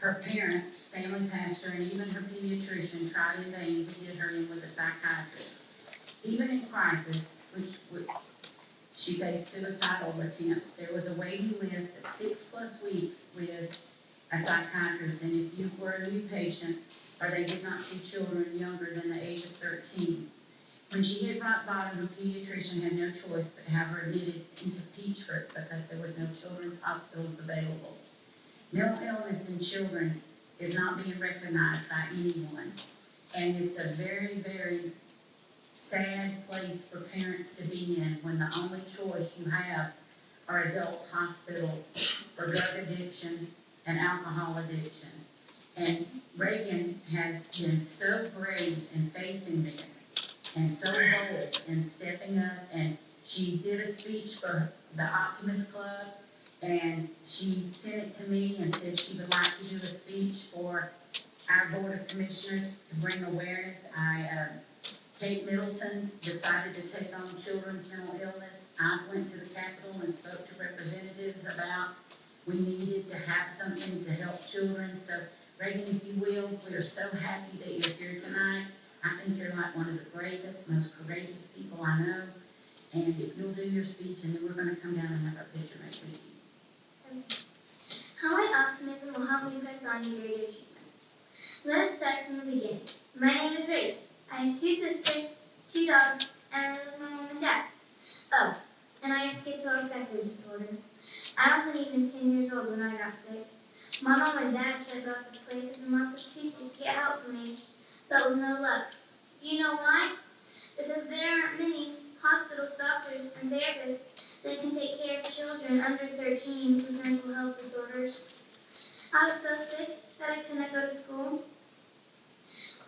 her parents, family pastor, and even her pediatrician tried in vain to get her in with a psychiatrist. Even in crisis, which she faced suicidal attempts, there was a waiting list of 6+ weeks with a psychiatrist, and if you were a new patient, or they did not see children younger than the age of 13. When she hit rock bottom, her pediatrician had no choice but to have her admitted into Peachford because there was no children's hospitals available. Mental illness in children is not being recognized by anyone, and it's a very, very sad place for parents to be in when the only choice you have are adult hospitals for drug addiction and alcohol addiction. And Reagan has been so brave in facing this and so bold in stepping up. And she did a speech for the Optimist Club, and she sent it to me and said she would like to do a speech for our Board of Commissioners to bring awareness. Kate Middleton decided to take on children's mental illness. I went to the Capitol and spoke to representatives about we needed to have something to help children. So Reagan, if you will, we are so happy that you're here tonight. I think you're like one of the bravest, most courageous people I know. And if you'll do your speech, and then we're going to come down and have our picture made with you. Okay. How my optimism will help me press on to greater achievements. Let us start from the beginning. My name is Reagan. I have 2 sisters, 2 dogs, and I live with my mom and dad. Oh, and I have schizoaffective disorder. I wasn't even 10 years old when I got sick. My mom and dad tried lots of places and lots of people to get help for me, but with no luck. Do you know why? Because there aren't many hospitals, doctors, and therapists that can take care of children under 13 with mental health disorders. I was so sick that I could not go to school.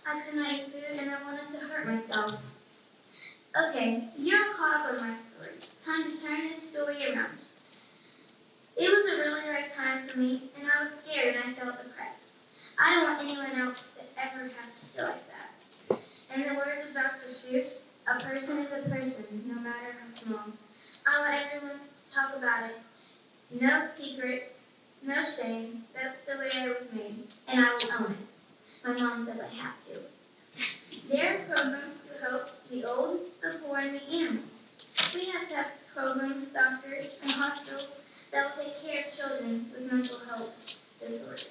I could not eat food, and I wanted to hurt myself. Okay, you're all caught up on my story. Time to turn this story around. It was a really hard time for me, and I was scared and I felt depressed. I don't want anyone else to ever have to feel like that. In the words of Dr. Seuss, a person is a person, no matter how small. I want everyone to talk about it. No secrets, no shame. That's the way I was made, and I will own it. My mom says I have to. There are programs to help the old, the poor, and the animals. We have to have programs, doctors, and hospitals that will take care of children with mental health disorders.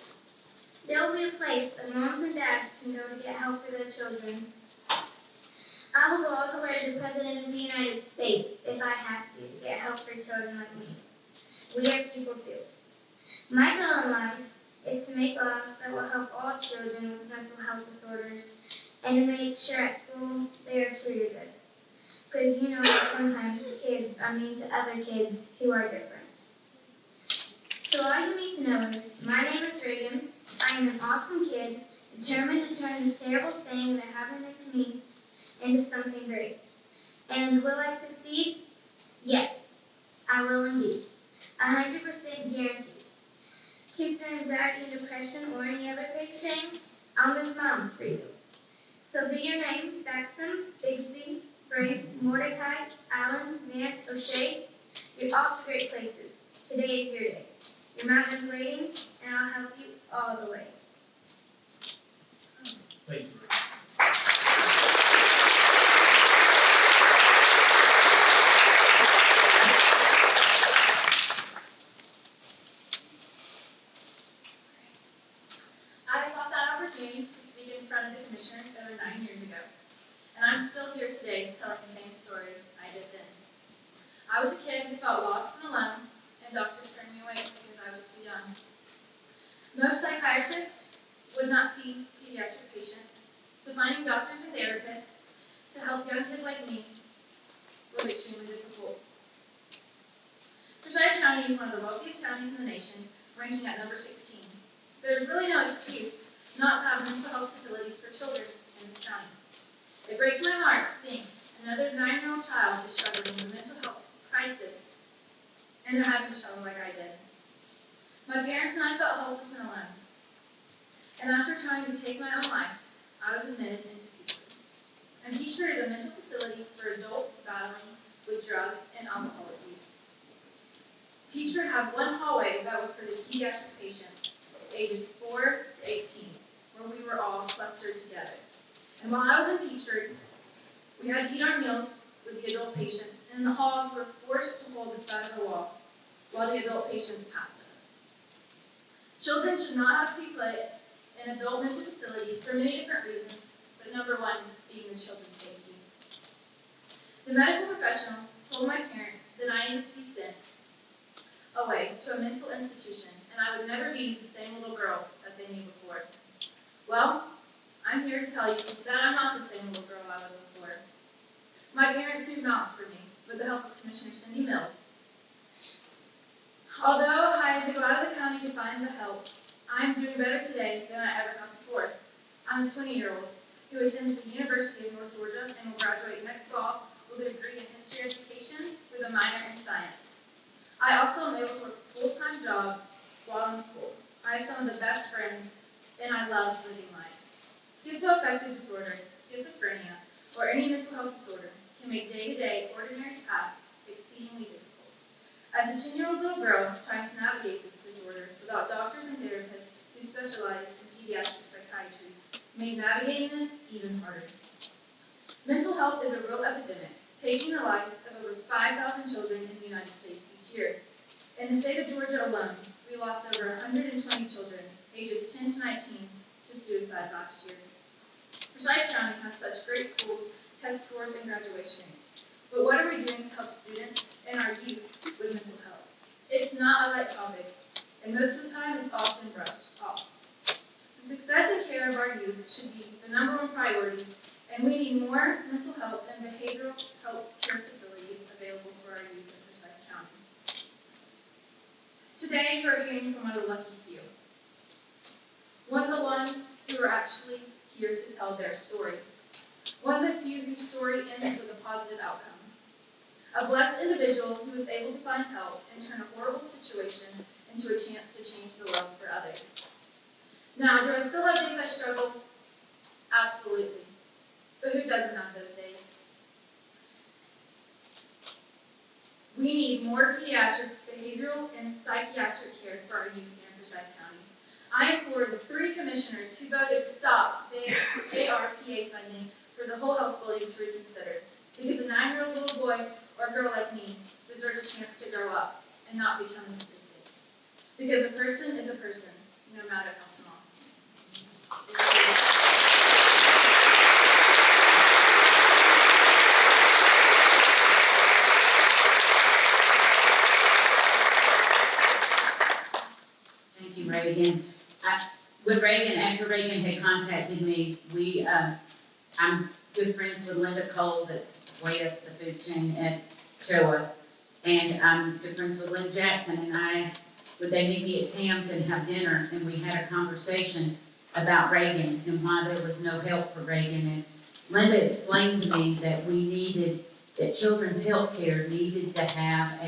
There will be a place that moms and dads can go to get help for their children. I will go all the way to the President of the United States if I have to get help for children like me. We are people too. My goal in life is to make laws that will help all children with mental health disorders and to make sure at school they are treated good. Because you know that sometimes kids are mean to other kids who are different. So all you need to know is, my name is Reagan. I am an awesome kid, determined to turn this terrible thing that happened to me into something great. And will I succeed? Yes, I will indeed. 100% guaranteed. Kids with anxiety and depression or any other crazy things, I'll move mountains for you. So be your name, Baxum, Bigsby, Brave, Mordecai, Allen, Mant, O'Shea. You're off to great places. Today is your day. Your mountain is waiting, and I'll help you all the way. Thank you. I got that opportunity to speak in front of the commissioners over 9 years ago, and I'm still here today telling the same story I did then. I was a kid who felt lost and alone, and doctors turned me away because I was too young. Most psychiatrists would not see pediatric patients, so finding doctors and therapists to help young kids like me was extremely difficult. Forsyth County is one of the wealthiest counties in the nation, ranking at number 16. There's really no excuse not to have mental health facilities for children in this county. It breaks my heart to think another 9-year-old child is struggling with a mental health crisis, and they're having to struggle like I did. My parents and I felt hopeless and alone. And after trying to take my own life, I was admitted into Peachford. And Peachford is a mental facility for adults battling with drug and alcohol abuse. Peachford had one hallway that was for the pediatric patients, ages 4 to 18, where we were all clustered together. And while I was in Peachford, we had to eat our meals with the adult patients, and in the halls we were forced to hold the side of the wall while the adult patients passed us. Children should not have to be put in adult mental facilities for many different reasons, but number one being the children's safety. The medical professionals told my parents that I needed to be sent away to a mental institution, and I would never be the same little girl that they knew before. Well, I'm here to tell you that I'm not the same little girl I was before. My parents moved mountains for me with the help of Commissioner Cindy Mills. Although I had to go out of the county to find the help, I'm doing better today than I ever have before. I'm a 20-year-old who attends the University of North Georgia and will graduate next fall with a degree in history education with a minor in science. I also am able to work a full-time job while in school. I have some of the best friends, and I love living life. Schizoaffective disorder, schizophrenia, or any mental health disorder can make day-to-day ordinary tasks exceedingly difficult. As a 10-year-old little girl trying to navigate this disorder without doctors and therapists who specialize in pediatric psychiatry made navigating this even harder. Mental health is a real epidemic, taking the lives of over 5,000 children in the United States each year. In the state of Georgia alone, we lost over 120 children, ages 10 to 19, to suicide last year. Forsyth County has such great schools, test scores, and graduation rates. But what are we doing to help students and our youth with mental health? It's not a light topic, and most of the time it's often brushed off. The success and care of our youth should be the #1 priority, and we need more mental health and behavioral health care facilities available for our youth in Forsyth County. Today, you are hearing from one of the lucky few. One of the ones who are actually here to tell their story. One of the few whose story ends with a positive outcome. A blessed individual who was able to find help and turn a horrible situation into a chance to change the world for others. Now, do I still have days I struggle? Absolutely. But who doesn't have those days? We need more pediatric, behavioral, and psychiatric care for our youth here in Forsyth County. I implore the 3 commissioners who voted to stop the ARPA funding for the whole health building to reconsider, because a 9-year-old little boy or girl like me deserves a chance to grow up and not become a statistic. Because a person is a person, no matter how small. Thank you, Reagan. With Reagan, after Reagan had contacted me, I'm good friends with Linda Cole, that's way up the food chain at Showa, and I'm good friends with Lynn Jackson, and I asked, would they meet me at Tam's and have dinner, and we had a conversation about Reagan and why there was no help for Reagan, and Linda explained to me that that children's health care needed to have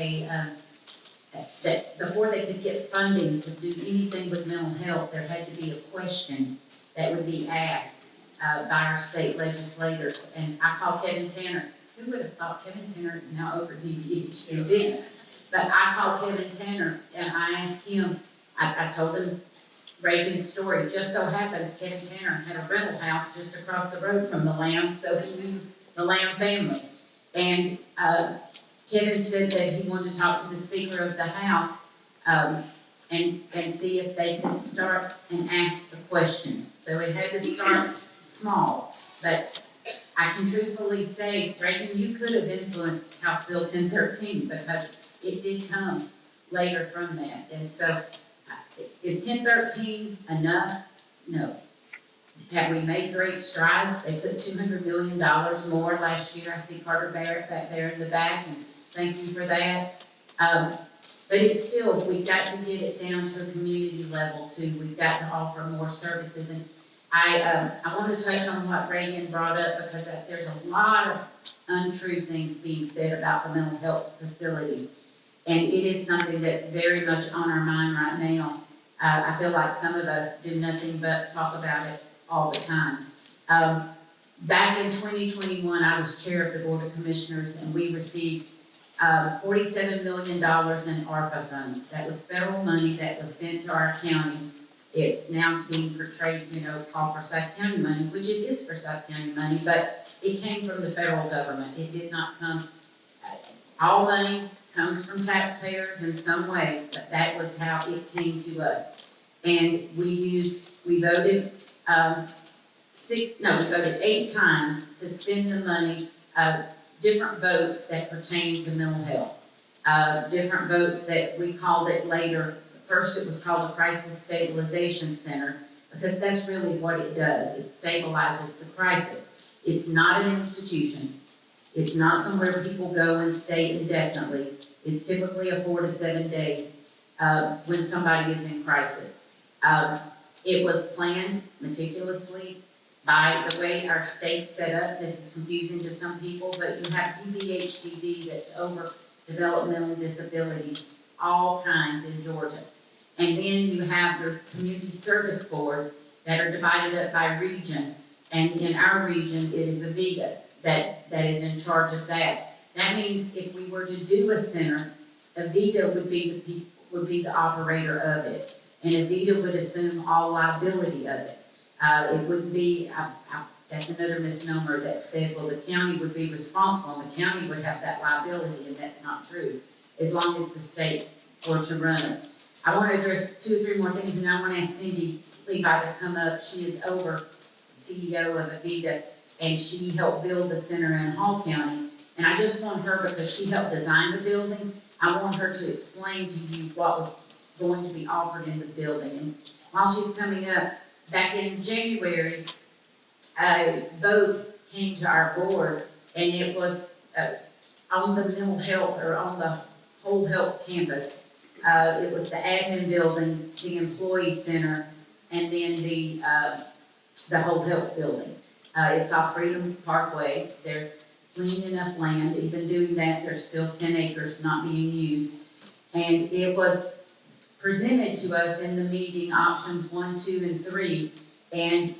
that before they could get funding to do anything with mental health, there had to be a question that would be asked by our state legislators. And I called Kevin Tanner. Who would have thought Kevin Tanner now over DBH then? But I called Kevin Tanner and I asked him, I told him Reagan's story. Just so happens Kevin Tanner had a rental house just across the road from the Lambs, so he knew the Lamb family. And Kevin said that he wanted to talk to the Speaker of the House and see if they could start and ask the question. So it had to start small, but I can truthfully say, Reagan, you could have influenced House Bill 1013 because it did come later from that. And so, is 1013 enough? No. Have we made great strides? They put $200 million more last year. I see Carter Barrett back there in the back, and thank you for that. But it's still, we've got to get it down to a community level too. We've got to offer more services. And I want to touch on what Reagan brought up because there's a lot of untrue things being said about the mental health facility. And it is something that's very much on our mind right now. I feel like some of us do nothing but talk about it all the time. Back in 2021, I was chair of the Board of Commissioners, and we received $47 million in ARPA funds. That was federal money that was sent to our county. It's now being portrayed, called Forsyth County money, which it is Forsyth County money, but it came from the federal government. It did not come, all money comes from taxpayers in some way, but that was how it came to us. And we voted 8 times to spend the money, different votes that pertain to mental health, different votes that we called it later. First, it was called a Crisis Stabilization Center, because that's really what it does. It stabilizes the crisis. It's not an institution. It's not somewhere people go and stay indefinitely. It's typically a 4 to 7 day, when somebody is in crisis. It was planned meticulously by the way our state's set up. This is confusing to some people, but you have DBHDD, that's over developmental disabilities, all kinds in Georgia. And then you have your community service boards that are divided up by region. And in our region, it is AVITA that is in charge of that. That means if we were to do a center, AVITA would be the operator of it. And AVITA would assume all liability of it. It wouldn't be, that's another misnomer that said, well, the county would be responsible, and the county would have that liability, and that's not true, as long as the state were to run it. I want to address 2 or 3 more things, and I want to ask Cindy Levi to come up. She is CEO of AVITA, and she helped build the center in Hall County. And I just want her, because she helped design the building, I want her to explain to you what was going to be offered in the building. And while she's coming up, back in January, a vote came to our board, and it was on the mental health, or on the whole health campus. It was the admin building, the employee center, and then the whole health building. It's off Freedom Parkway. There's plenty enough land. Even doing that, there's still 10 acres not being used. And it was presented to us in the meeting, options 1, 2, and 3. And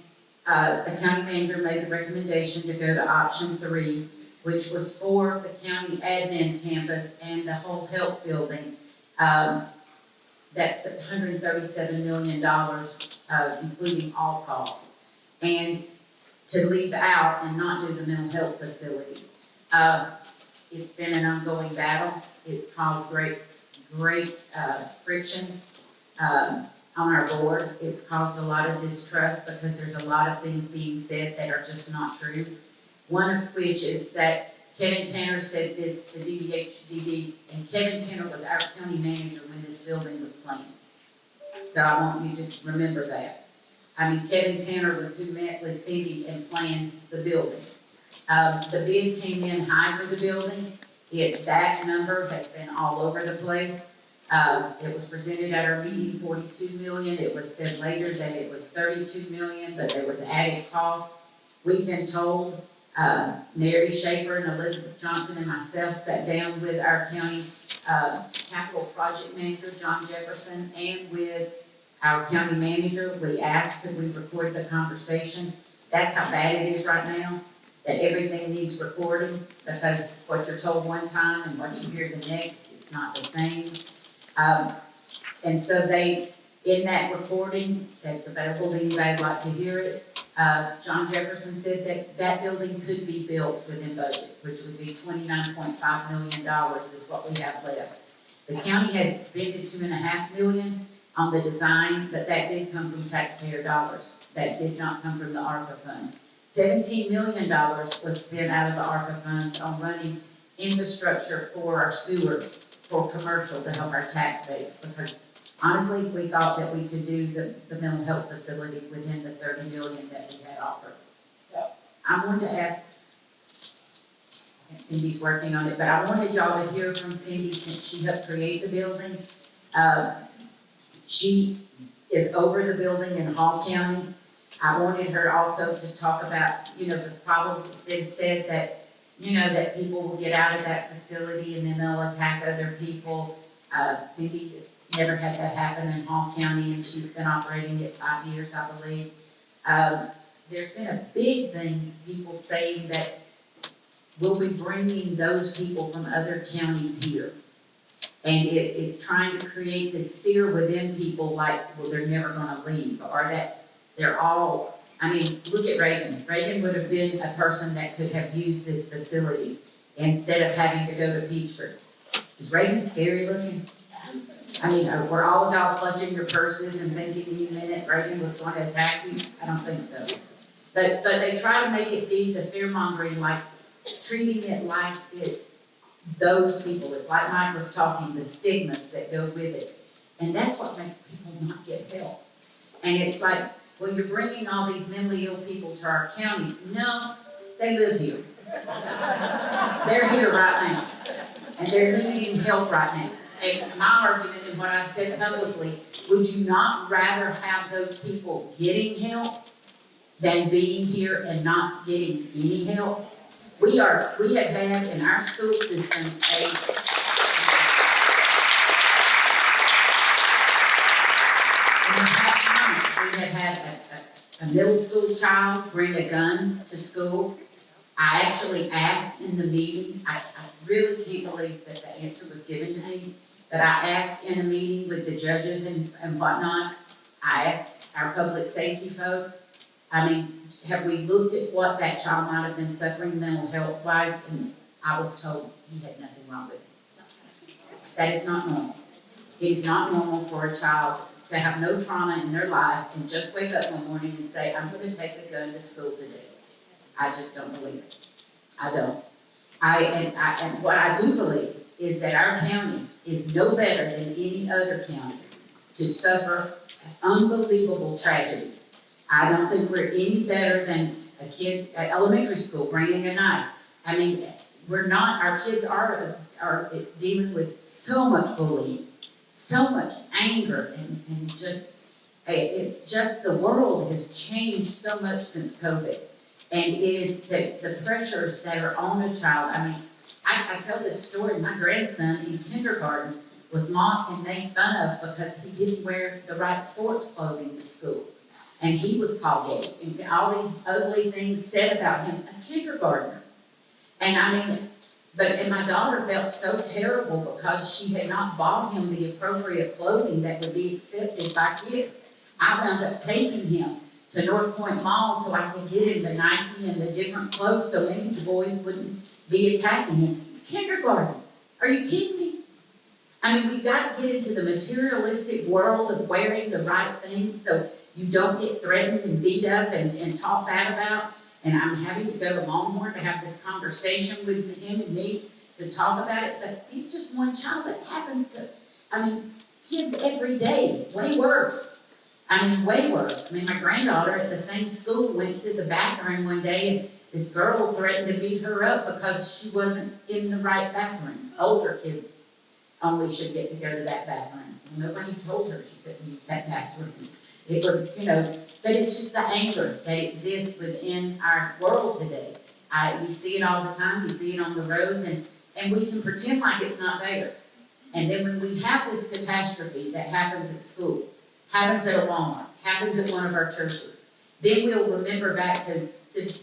the county manager made the recommendation to go to option 3, which was for the county admin campus and the whole health building. That's $137 million, including all costs. And to leave out and not do the mental health facility. It's been an ongoing battle. It's caused great friction on our board. It's caused a lot of distrust, because there's a lot of things being said that are just not true. One of which is that Kevin Tanner said this, the DBHDD, and Kevin Tanner was our county manager when this building was planned. So I want you to remember that. I mean, Kevin Tanner was who met with Cindy and planned the building. The bid came in high for the building. That number has been all over the place. It was presented at our meeting, $42 million. It was said later that it was $32 million, but there was added cost. We've been told, Mary Schaefer and Elizabeth Johnson and myself sat down with our county capital project manager, John Jefferson, and with our county manager. We asked, could we record the conversation? That's how bad it is right now, that everything needs recording, because what you're told one time and what you hear the next, it's not the same. And so in that recording that's available to anybody who'd like to hear it, John Jefferson said that building could be built within budget, which would be $29.5 million is what we have left. The county has expended $2.5 million on the design, but that did come from taxpayer dollars. That did not come from the ARPA funds. $17 million was spent out of the ARPA funds on running infrastructure for our sewer, for commercial, to help our tax base, because honestly, we thought that we could do the mental health facility within the $30 million that we had offered. So I wanted to ask, Cindy's working on it, but I wanted y'all to hear from Cindy, since she helped create the building. She is over the building in Hall County. I wanted her also to talk about, the problems. It's been said that, that people will get out of that facility and then they'll attack other people. Cindy never had that happen in Hall County, and she's been operating it 5 years, I believe. There's been a big thing, people saying that we'll be bringing those people from other counties here. And it's trying to create this fear within people, like, well, they're never gonna leave, or that they're all, look at Reagan. Reagan would have been a person that could have used this facility instead of having to go to Peachford. Is Reagan scary looking? We're all about clutching your purses and thinking any minute Reagan was going to attack you. I don't think so. But they try to make it be the fear-mongering, like treating it like it's those people. It's like Mike was talking, the stigmas that go with it. And that's what makes people not get help. And it's like, well, you're bringing all these mentally ill people to our county. No, they live here. They're here right now, and they're needing help right now. And my argument and what I've said publicly, would you not rather have those people getting help than being here and not getting any help? We have had in our school system we have had a middle school child bring a gun to school. I actually asked in the meeting, I really can't believe that the answer was given to me, but I asked in a meeting with the judges and whatnot, I asked our public safety folks, I mean, have we looked at what that child might have been suffering mental health wise? And I was told he had nothing wrong with it. That is not normal. It is not normal for a child to have no trauma in their life and just wake up one morning and say, I'm going to take a gun to school today. I just don't believe it. I don't. And what I do believe is that our county is no better than any other county to suffer an unbelievable tragedy. I don't think we're any better than a kid at elementary school bringing a knife. I mean, we're not, our kids are dealing with so much bullying, so much anger, and just, it's just the world has changed so much since COVID. And it is the pressures that are on a child. I mean, I tell this story, my grandson in kindergarten was mocked and made fun of because he didn't wear the right sports clothing to school. And he was called gay, and all these ugly things said about him, a kindergartner. And I mean, and my daughter felt so terrible because she had not bought him the appropriate clothing that would be accepted by kids. I wound up taking him to North Point Mall so I could get him the Nike and the different clothes so maybe the boys wouldn't be attacking him. It's kindergarten. Are you kidding me? I mean, we've got to get into the materialistic world of wearing the right things so you don't get threatened and beat up and talked bad about. And I'm having to go to Longhorn to have this conversation with him and me to talk about it. But he's just one child that happens to, I mean, kids every day, way worse. I mean, way worse. I mean, my granddaughter at the same school went to the bathroom one day and this girl threatened to beat her up because she wasn't in the right bathroom. Older kids only should get to go to that bathroom. Nobody told her she couldn't use that bathroom. It was, but it's just the anger that exists within our world today. You see it all the time. You see it on the roads, and we can pretend like it's not there. And then when we have this catastrophe that happens at school, happens at a Walmart, happens at one of our churches, then we'll remember back to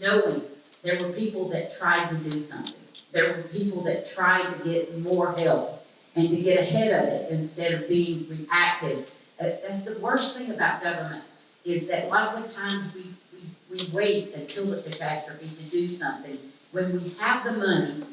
knowing there were people that tried to do something. There were people that tried to get more help and to get ahead of it instead of being reactive. That's the worst thing about government, is that lots of times we wait until the catastrophe to do something. When we have the money,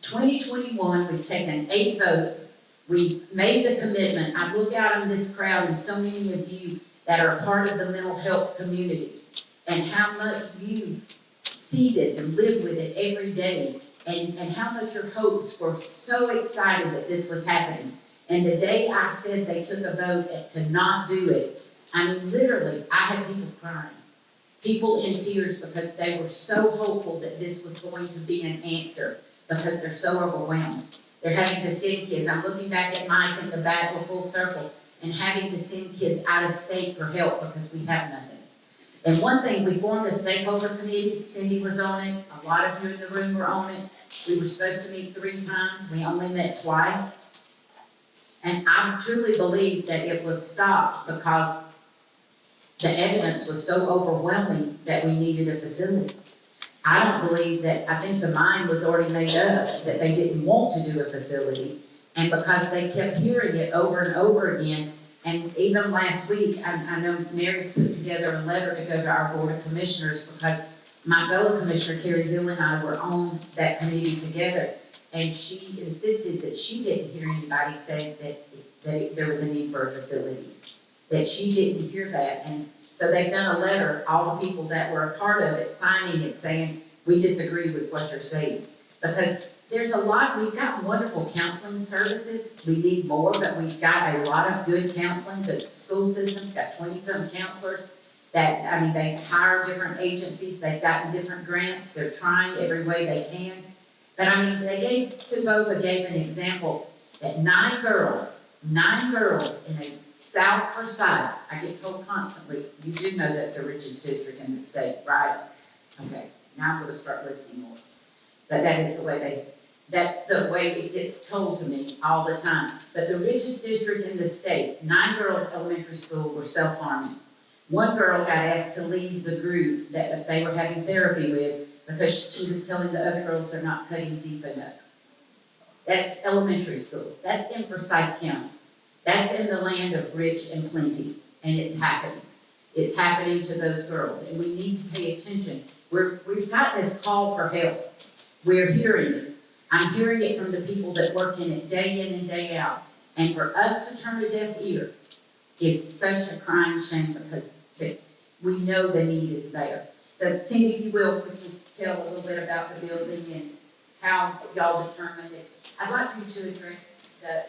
2021, we've taken 8 votes, we made the commitment. I look out on this crowd and so many of you that are a part of the mental health community and how much you see this and live with it every day and how much your hopes were so excited that this was happening. And the day I said they took a vote to not do it, I mean, literally, I had people crying. People in tears because they were so hopeful that this was going to be an answer because they're so overwhelmed. They're having to send kids. I'm looking back at Mike in the back of Full Circle and having to send kids out of state for help because we have nothing. And one thing, we formed a stakeholder committee. Cindy was on it. A lot of you in the room were on it. We were supposed to meet 3 times. We only met twice. And I truly believe that it was stopped because the evidence was so overwhelming that we needed a facility. I don't believe that, I think the mind was already made up that they didn't want to do a facility. And because they kept hearing it over and over again, and even last week, I know Mary's put together a letter to go to our Board of Commissioners because my fellow Commissioner, Carrie Hill, and I were on that committee together. And she insisted that she didn't hear anybody say that there was a need for a facility, that she didn't hear that. And so they've done a letter, all the people that were a part of it, signing it, saying, we disagree with what you're saying. Because there's a lot, we've got wonderful counseling services. We need more, but we've got a lot of good counseling. The school system's got 20-some counselors. They hire different agencies, they've gotten different grants, they're trying every way they can. But Subova gave an example that 9 girls in a South Forsyth, I get told constantly, you do know that's the richest district in the state, right? Okay, now I'm gonna start listening more. But that's the way it gets told to me all the time. But the richest district in the state, 9 girls elementary school were self-harming. One girl got asked to leave the group that they were having therapy with because she was telling the other girls they're not cutting deep enough. That's elementary school. That's in Forsyth County. That's in the land of rich and plenty, and it's happening. It's happening to those girls, and we need to pay attention. We've got this call for help. We're hearing it. I'm hearing it from the people that work in it day in and day out. And for us to turn a deaf ear is such a crying shame because we know the need is there. So, Cindy, if you will, could you tell a little bit about the building and how y'all determined it? I'd like for you to address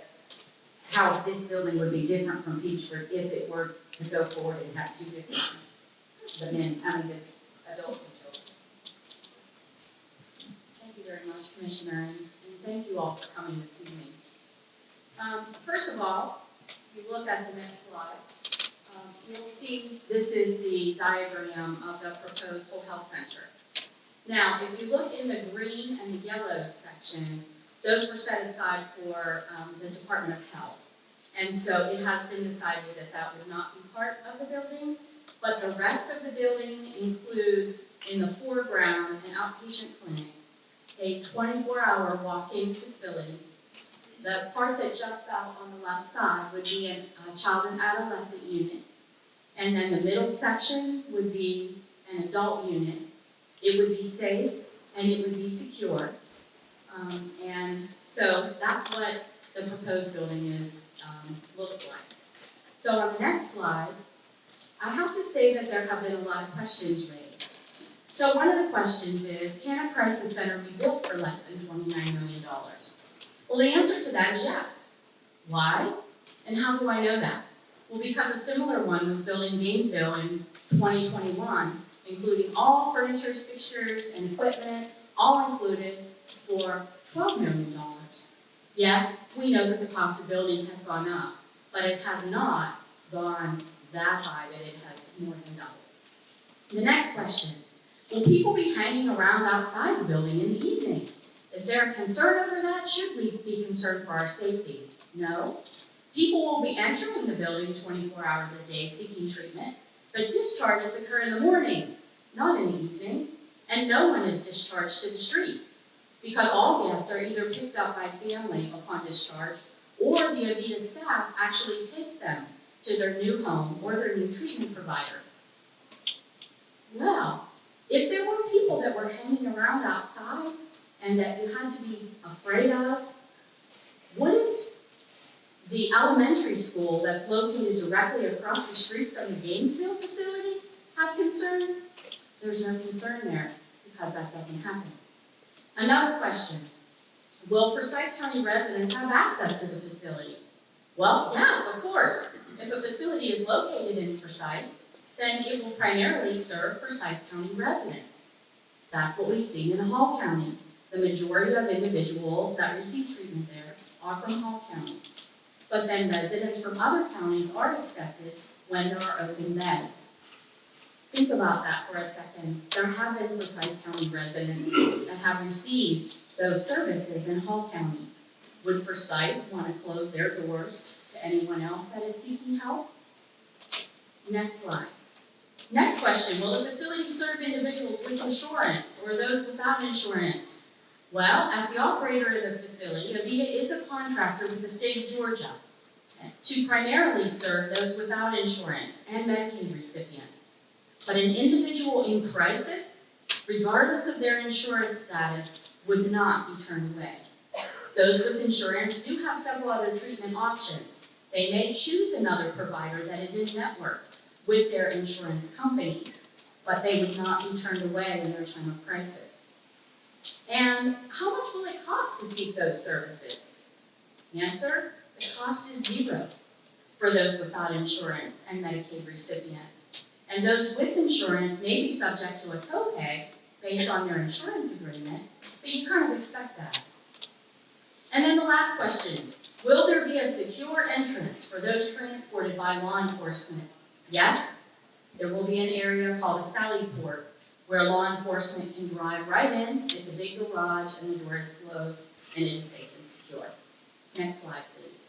how this building would be different from Peachford if it were to go forward and have 2 different, the adults and children. Thank you very much, Commissioner, and thank you all for coming this evening. First of all, if you look at the next slide, you'll see this is the diagram of the proposed whole health center. Now, if you look in the green and the yellow sections, those were set aside for the Department of Health. And so it has been decided that that would not be part of the building, but the rest of the building includes, in the foreground, an outpatient clinic, a 24-hour walk-in facility. The part that jumps out on the left side would be a child and adolescent unit. And then the middle section would be an adult unit. It would be safe and it would be secure. And so that's what the proposed building looks like. So on the next slide, I have to say that there have been a lot of questions raised. So one of the questions is, can a crisis center be built for less than $29 million? Well, the answer to that is yes. Why? And how do I know that? Well, because a similar one was built in Gainesville in 2021, including all furniture, fixtures, and equipment, all included for $12 million. Yes, we know that the cost of building has gone up, but it has not gone that high that it has more than doubled. The next question, will people be hanging around outside the building in the evening? Is there a concern over that? Should we be concerned for our safety? No. People will be entering the building 24 hours a day seeking treatment, but discharges occur in the morning, not in the evening, and no one is discharged to the street because all guests are either picked up by family upon discharge or the Avita staff actually takes them to their new home or their new treatment provider. Well, if there were people that were hanging around outside and that you had to be afraid of, wouldn't the elementary school that's located directly across the street from the Gainesville facility have concern? There's no concern there because that doesn't happen. Another question, will Forsyth County residents have access to the facility? Well, yes, of course. If a facility is located in Forsyth, then it will primarily serve Forsyth County residents. That's what we've seen in Hall County. The majority of individuals that receive treatment there are from Hall County. But then residents from other counties are accepted when there are open beds. Think about that for a second. There have been Forsyth County residents that have received those services in Hall County. Would Forsyth want to close their doors to anyone else that is seeking help? Next slide. Next question, will the facility serve individuals with insurance or those without insurance? Well, as the operator of the facility, Avita is a contractor with the state of Georgia to primarily serve those without insurance and Medicaid recipients. But an individual in crisis, regardless of their insurance status, would not be turned away. Those with insurance do have several other treatment options. They may choose another provider that is in network with their insurance company, but they would not be turned away in their time of crisis. And how much will it cost to seek those services? Answer, the cost is zero for those without insurance and Medicaid recipients. And those with insurance may be subject to a copay based on their insurance agreement, but you kind of expect that. And then the last question, will there be a secure entrance for those transported by law enforcement? Yes, there will be an area called a sally port where law enforcement can drive right in. It's a big garage and the door is closed and it is safe and secure. Next slide, please.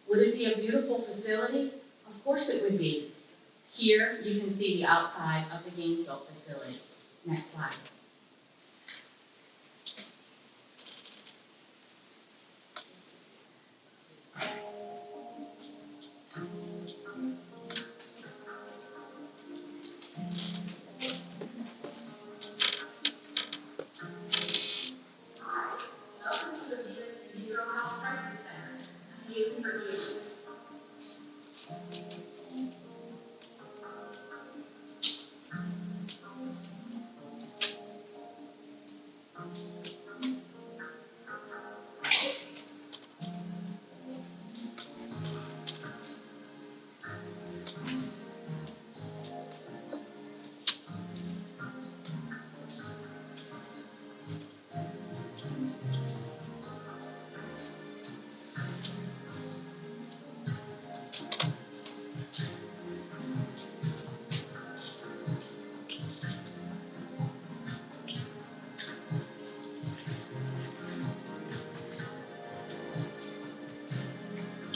Would it be a beautiful facility? Of course it would be. Here you can see the outside of the Gainesville facility. Next slide. Welcome to the Behavioral Health Crisis Center. I'm here for you.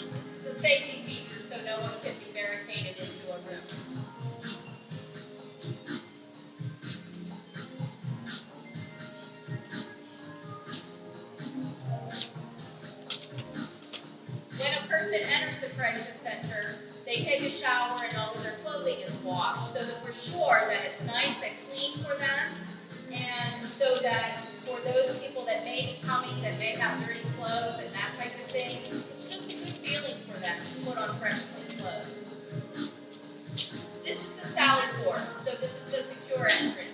This is a safety feature so no one can be barricaded into a room. When a person enters the crisis center, they take a shower and all of their clothing is washed so that we're sure that it's nice and clean for them, and so that for those people that may be coming that may have dirty clothes and that type of thing, it's just a good feeling for them to put on fresh, clean clothes. This is the sally port, so this is the secure entrance.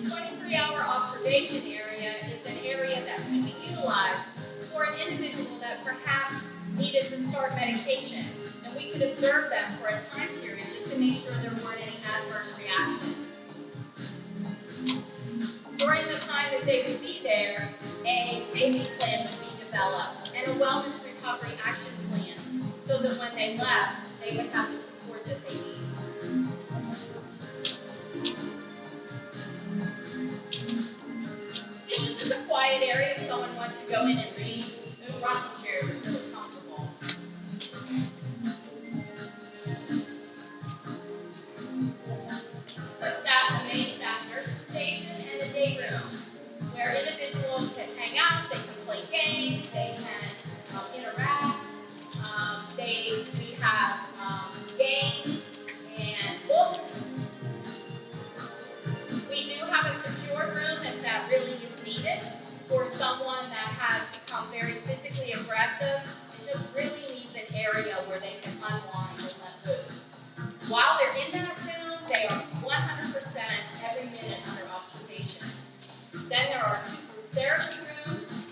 The 23-hour observation area is an area that can be utilized for an individual that perhaps needed to start medication, and we could observe them for a time period just to make sure there weren't any adverse reactions. During the time that they would be there, a safety plan would be developed and a wellness recovery action plan so that when they left, they would have the support that they need. This is just a quiet area if someone wants to go in and read. Those rocking chairs are really comfortable. This is the main staff nursing station and a day room where individuals can hang out, they can play games, they can interact. We have games and books. We do have a secure room if that really is needed for someone that has become very physically aggressive and just really needs an area where they can unwind and let loose. While they're in that room, they are 100% every minute under observation. Then there are 2 group therapy rooms,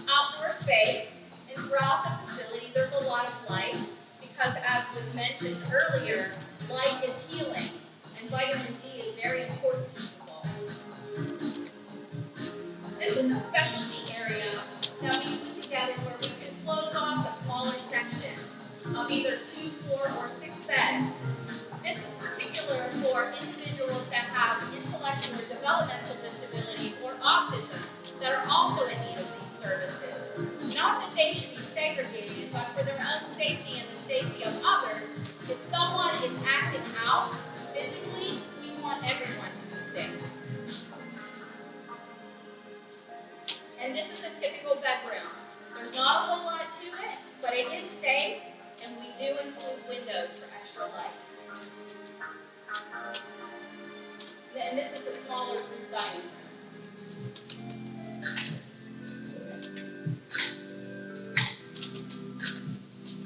outdoor space, and throughout the facility there's a lot of light because, as was mentioned earlier, light is healing, and vitamin D is very important to people. This is a specialty area that we put together where we can close off a smaller section of either 2, 4, or 6 beds. This is particular for individuals that have intellectual or developmental disabilities or autism that are also in need of these services. Not that they should be segregated, but for their own safety and the safety of others. If someone is acting out physically, we want everyone to be safe. And this is a typical bedroom. There's not a whole lot to it, but it is safe, and we do include windows for extra light. and this is a smaller group dining room.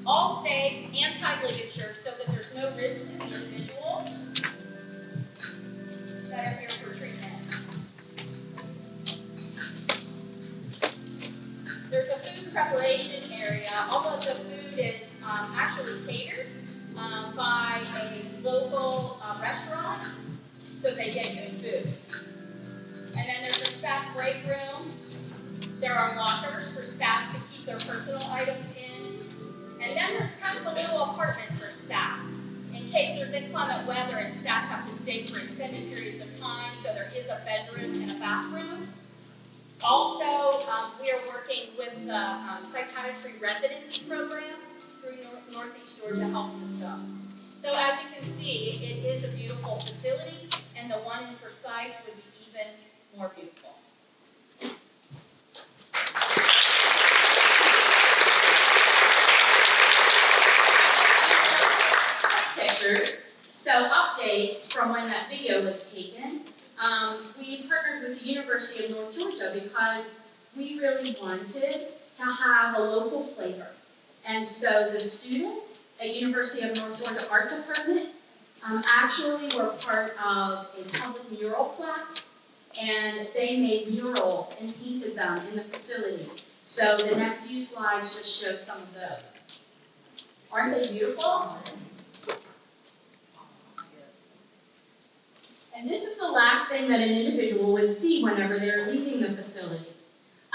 All safe, anti-ligature, so that there's no risk to the individuals that are here for treatment. There's a food preparation area, although the food is actually catered by a local restaurant, so they get good food. And then there's a staff break room. There are lockers for staff to keep their personal items in. And then there's kind of a little apartment for staff, in case there's inclement weather and staff have to stay for extended periods of time, so there is a bedroom and a bathroom. Also, we are working with the psychiatry residency program through Northeast Georgia Health System. So as you can see, it is a beautiful facility, and the one in Forsyth would be even more beautiful. Pictures. So updates from when that video was taken. We partnered with the University of North Georgia because we really wanted to have a local flavor. And so the students at University of North Georgia Art Department actually were part of a public mural class, and they made murals and painted them in the facility. So the next few slides just show some of those. Aren't they beautiful? And this is the last thing that an individual would see whenever they're leaving the facility.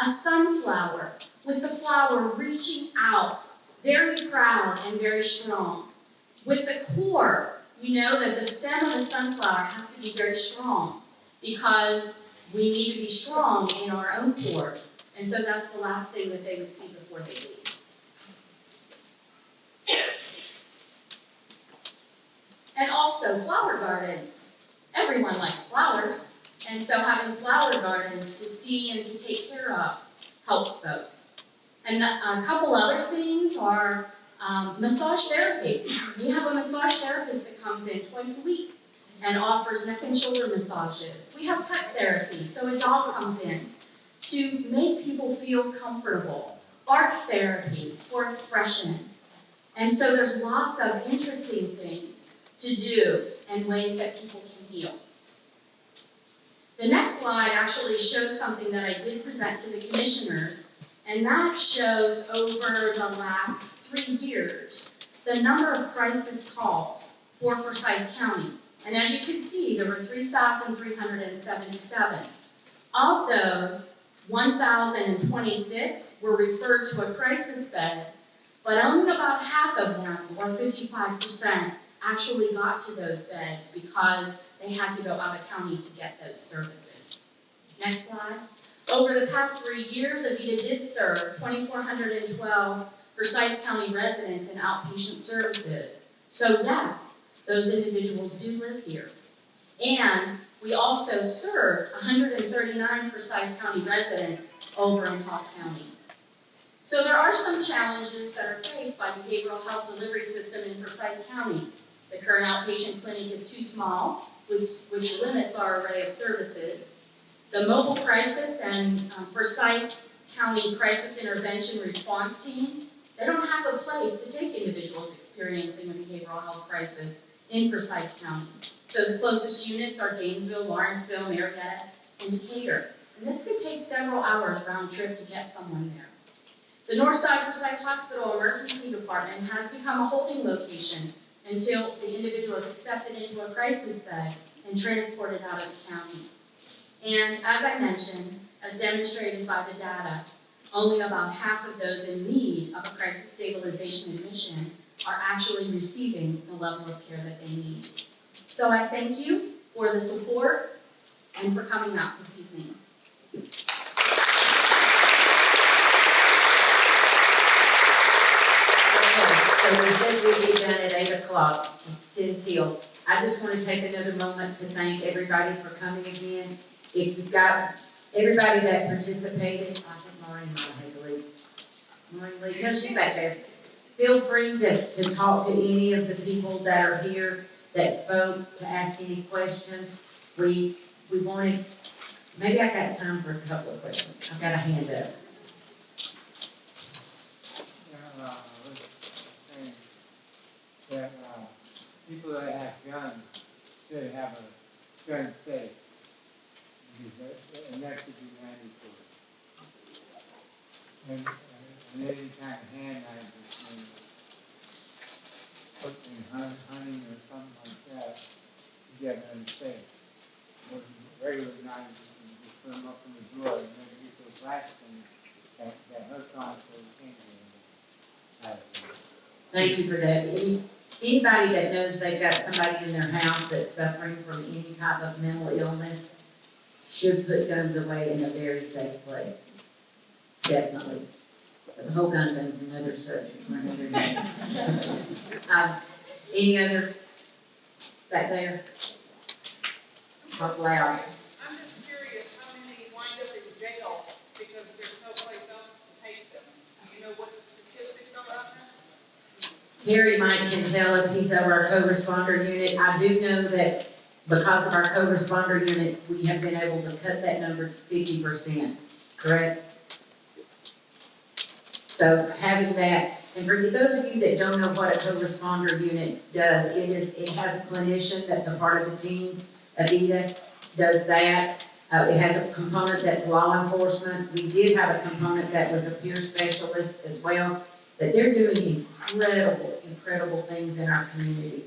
A sunflower with the flower reaching out, very proud and very strong. With the core, you know that the stem of the sunflower has to be very strong because we need to be strong in our own cores. And so that's the last thing that they would see before they leave. And also flower gardens. Everyone likes flowers, and so having flower gardens to see and to take care of helps folks. And a couple other things are massage therapy. We have a massage therapist that comes in twice a week and offers neck and shoulder massages. We have pet therapy, so a dog comes in to make people feel comfortable. Art therapy for expression. And so there's lots of interesting things to do and ways that people can heal. The next slide actually shows something that I did present to the commissioners, and that shows over the last 3 years the number of crisis calls for Forsyth County. And as you can see, there were 3,377. Of those, 1,026 were referred to a crisis bed, but only about half of them, or 55%, actually got to those beds because they had to go out of county to get those services. Next slide. Over the past 3 years, Avita did serve 2,412 Forsyth County residents in outpatient services. So yes, those individuals do live here. And we also served 139 Forsyth County residents over in Hawk County. So there are some challenges that are faced by the behavioral health delivery system in Forsyth County. The current outpatient clinic is too small, which limits our array of services. The mobile crisis and Forsyth County Crisis Intervention Response Team, they don't have a place to take individuals experiencing a behavioral health crisis in Forsyth County. So the closest units are Gainesville, Lawrenceville, Marietta, and Decatur. And this could take several hours round trip to get someone there. The Northside Forsyth Hospital Emergency Department has become a holding location until the individual is accepted into a crisis bed and transported out of the county. And as I mentioned, as demonstrated by the data, only about half of those in need of a crisis stabilization admission are actually receiving the level of care that they need. So I thank you for the support and for coming out this evening. So we said we'd be done at 8 o'clock. It's 10 till. I just want to take another moment to thank everybody for coming again. If you've got everybody that participated, I think Maureen might have to leave. Maureen, leave. No, she's back there. Feel free to talk to any of the people that are here that spoke, to ask any questions. we wanted, maybe I got time for a couple of questions. I've got a hand up. I was saying that people that have guns should have a gun safe, and that should be mandatory. And any kind of handgun that's put in hunting or something like that, you get them safe. But regular knives, you can just put them up in the drawer and then you get those black things that hook on so you can't get them. Thank you for that. Anybody that knows they've got somebody in their house that's suffering from any type of mental illness should put guns away in a very safe place. Definitely. But the whole gun thing is another subject for another day. Any other back there? Talk loud. I'm just curious how many wind up in jail because there's no place else to take them. Do you know what the statistics are on that? Terry Mike can tell us, he's over our co-responder unit. I do know that because of our co-responder unit, we have been able to cut that number 50%, correct? So having that, and for those of you that don't know what a co-responder unit does, it has a clinician that's a part of the team. Avita does that. It has a component that's law enforcement. We did have a component that was a peer specialist as well. But they're doing incredible things in our community.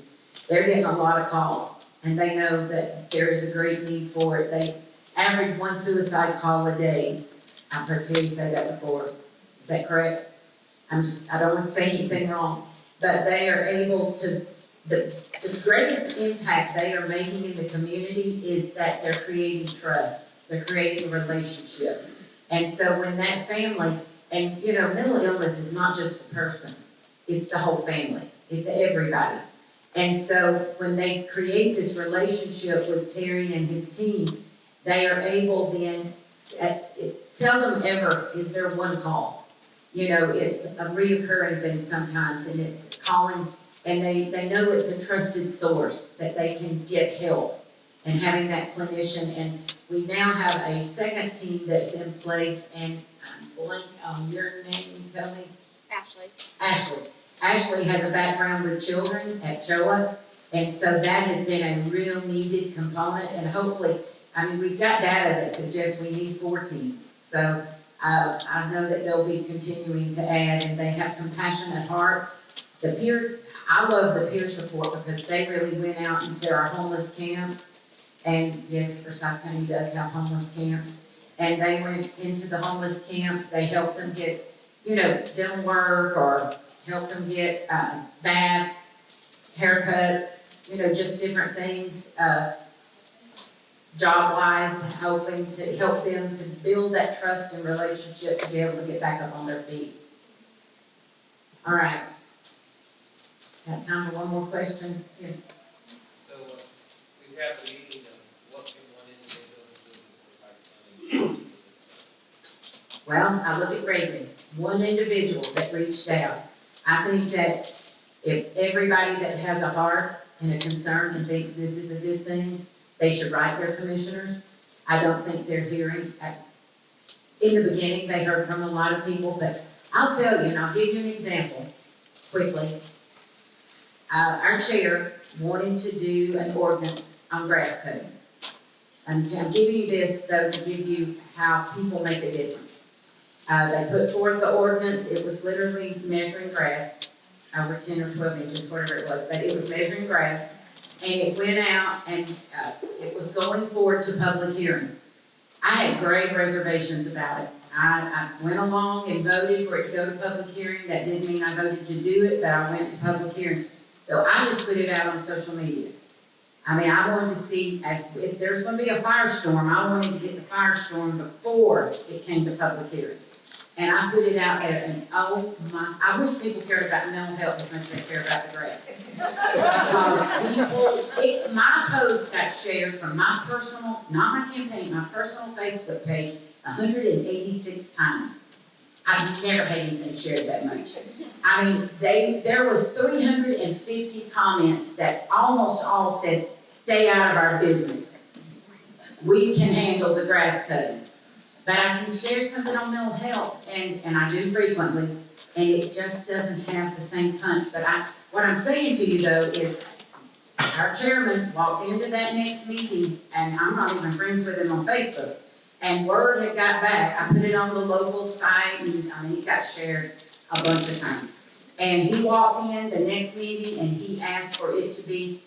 They're getting a lot of calls, and they know that there is a great need for it. They average 1 suicide call a day. I've heard Terry say that before. Is that correct? I don't want to say anything wrong, but they are able to, the greatest impact they are making in the community is that they're creating trust. They're creating a relationship. And so when that family, and you know, mental illness is not just the person, it's the whole family. It's everybody. And so when they create this relationship with Terry and his team, they are able then, seldom ever is there one call. You know, it's a reoccurring thing sometimes, and it's calling, and they know it's a trusted source that they can get help, and having that clinician. And we now have a second team that's in place, and I'm blank on your name, tell me. Ashley. Ashley has a background with children at CHOA, and so that has been a real needed component, and hopefully, I mean, we've got data that suggests we need 4 teams, so I know that they'll be continuing to add, and they have compassionate hearts. I love the peer support because they really went out into our homeless camps, and yes, Forsyth County does have homeless camps, and they went into the homeless camps. They helped them get, you know, dental work, or helped them get baths, haircuts, you know, just different things, job-wise, hoping to help them to build that trust and relationship to be able to get back up on their feet. All right. Got time for one more question? Yeah. So, we have the meeting of what can one individual do for Forsyth County? Well, I look at Reagan, one individual that reached out. I think that if everybody that has a heart and a concern and thinks this is a good thing, they should write their commissioners. I don't think they're hearing. In the beginning, they heard from a lot of people, but I'll tell you, and I'll give you an example quickly. Our chair wanted to do an ordinance on grass cutting. I'm giving you this, though, to give you how people make a difference. They put forth the ordinance. It was literally measuring grass, over 10 or 12 inches, whatever it was, but it was measuring grass. And it went out, and it was going forward to public hearing. I had grave reservations about it. I went along and voted for it to go to public hearing. That didn't mean I voted to do it, but I went to public hearing. So I just put it out on social media. I mean, I wanted to see if there's going to be a firestorm. I wanted to get the firestorm before it came to public hearing. And I put it out there, and oh my, I wish people cared about mental health as much as they care about the grass. My post got shared from my personal, not my campaign, my personal Facebook page 186 times. I've never had anything shared that much. I mean, there was 350 comments that almost all said, stay out of our business. we can handle the grass cutting. But I can share something on mental health, and I do frequently, and it just doesn't have the same punch. But what I'm saying to you though is, our chairman walked into that next meeting, and I'm not even friends with him on Facebook, and word had got back. I put it on the local site, and I mean, it got shared a bunch of times. And he walked in the next meeting, and he asked for it to be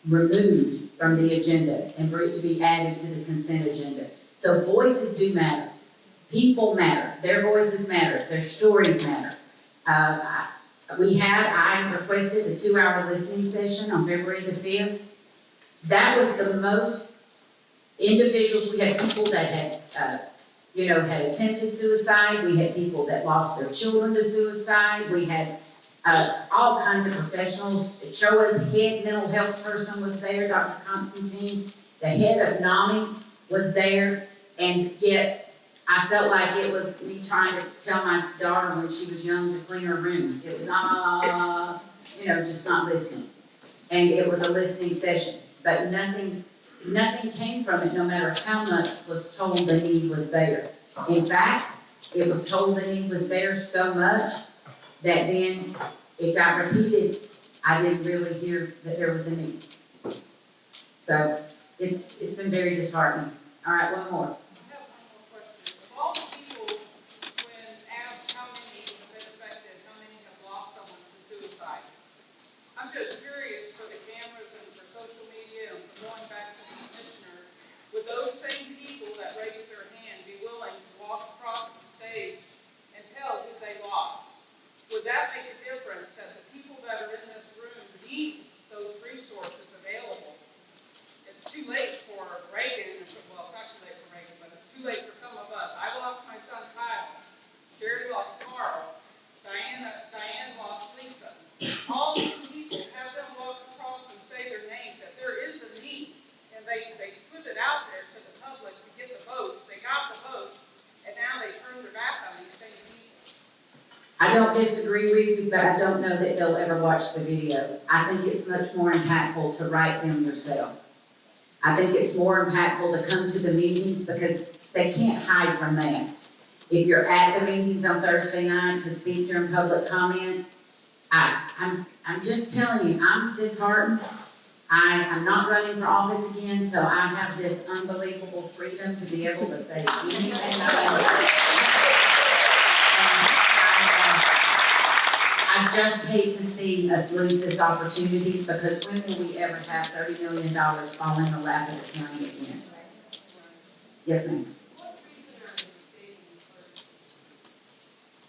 removed from the agenda, and for it to be added to the consent agenda. So voices do matter. People matter. Their voices matter. Their stories matter. I requested a 2-hour listening session on February the 5th. That was the most individuals. We had people that had, had attempted suicide. We had people that lost their children to suicide. We had all kinds of professionals. Showa's head mental health person was there, Dr. Constantine. The head of NAMI was there, and yet I felt like it was me trying to tell my daughter when she was young to clean her room. It was just not listening. And it was a listening session, but nothing came from it, no matter how much was told the need was there. In fact, it was told the need was there so much that then it got repeated. I didn't really hear that there was a need. So it's been very disheartening. All right, one more. I have one more question. Of all the people, when asked how many have been affected, how many have lost someone to suicide, I'm just curious for the cameras and for social media and for going back to the commissioner, would those same people that raised their hand be willing to walk across the stage and tell who they lost? Would that make a difference that the people that are in this room need those resources available? It's too late for Reagan, well, it's not too late for Reagan, but it's too late for some of us. I lost my son Kyle. Jerry lost Carl. Diane lost Lisa. All these people, have them walk across and say their name, that there is a need. And they put it out there to the public to get the votes. They got the votes, and now they turn their back on these same people. I don't disagree with you, but I don't know that they'll ever watch the video. I think it's much more impactful to write them yourself. I think it's more impactful to come to the meetings because they can't hide from that. If you're at the meetings on Thursday night to speak during public comment, I'm just telling you, I'm disheartened. I'm not running for office again, so I have this unbelievable freedom to be able to say anything I want to say. I just hate to see us lose this opportunity, because when will we ever have $30 million fall in the lap of the county again? Yes, ma'am. What reason are they stating for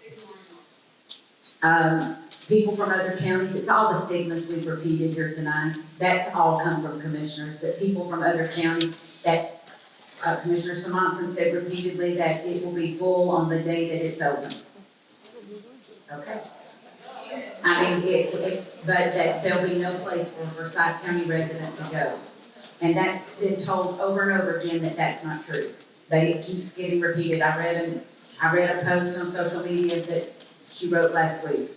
ignoring us? People from other counties, it's all the stigmas we've repeated here tonight. That's all come from commissioners, but people from other counties, that Commissioner Simonson said repeatedly that it will be full on the day that it's open. Okay. I mean, but that there'll be no place for a Forsyth County resident to go. And that's been told over and over again that that's not true. But it keeps getting repeated. I read a post on social media that she wrote last week.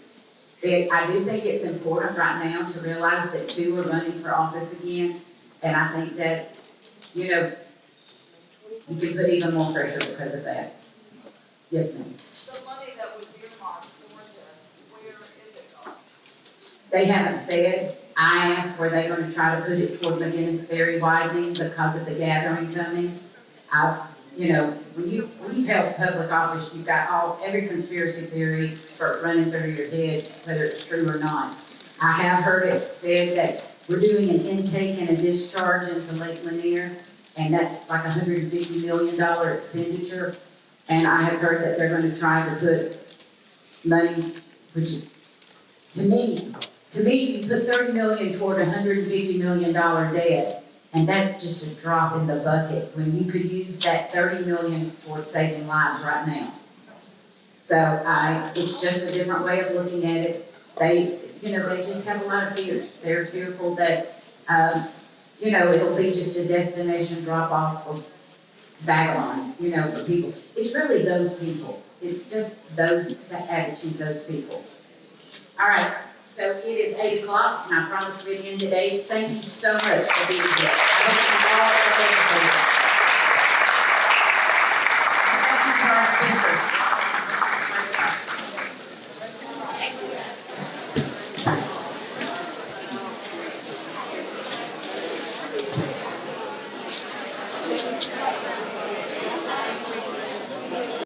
I do think it's important right now to realize that 2 are running for office again. And I think that, you can put even more pressure because of that. Yes, ma'am. The money that was earmarked for this, where is it going? They haven't said. I asked, were they going to try to put it toward McGinnis Ferry widening because of the gathering coming? When you've held public office, you've got every conspiracy theory starts running through your head, whether it's true or not. I have heard it said that we're doing an intake and a discharge into Lake Lanier, and that's like $150 million expenditure. And I have heard that they're going to try to put money, which is, to me, you put $30 million toward a $150 million debt, and that's just a drop in the bucket when you could use that $30 million for saving lives right now. So it's just a different way of looking at it. They just have a lot of fears. They're fearful that, it'll be just a destination drop off for vagabonds, for people. It's really those people. It's just that attitude, those people. All right. So it is 8 o'clock, and I promise we'd end at 8. Thank you so much for being here. I hope you all have a good day. Sister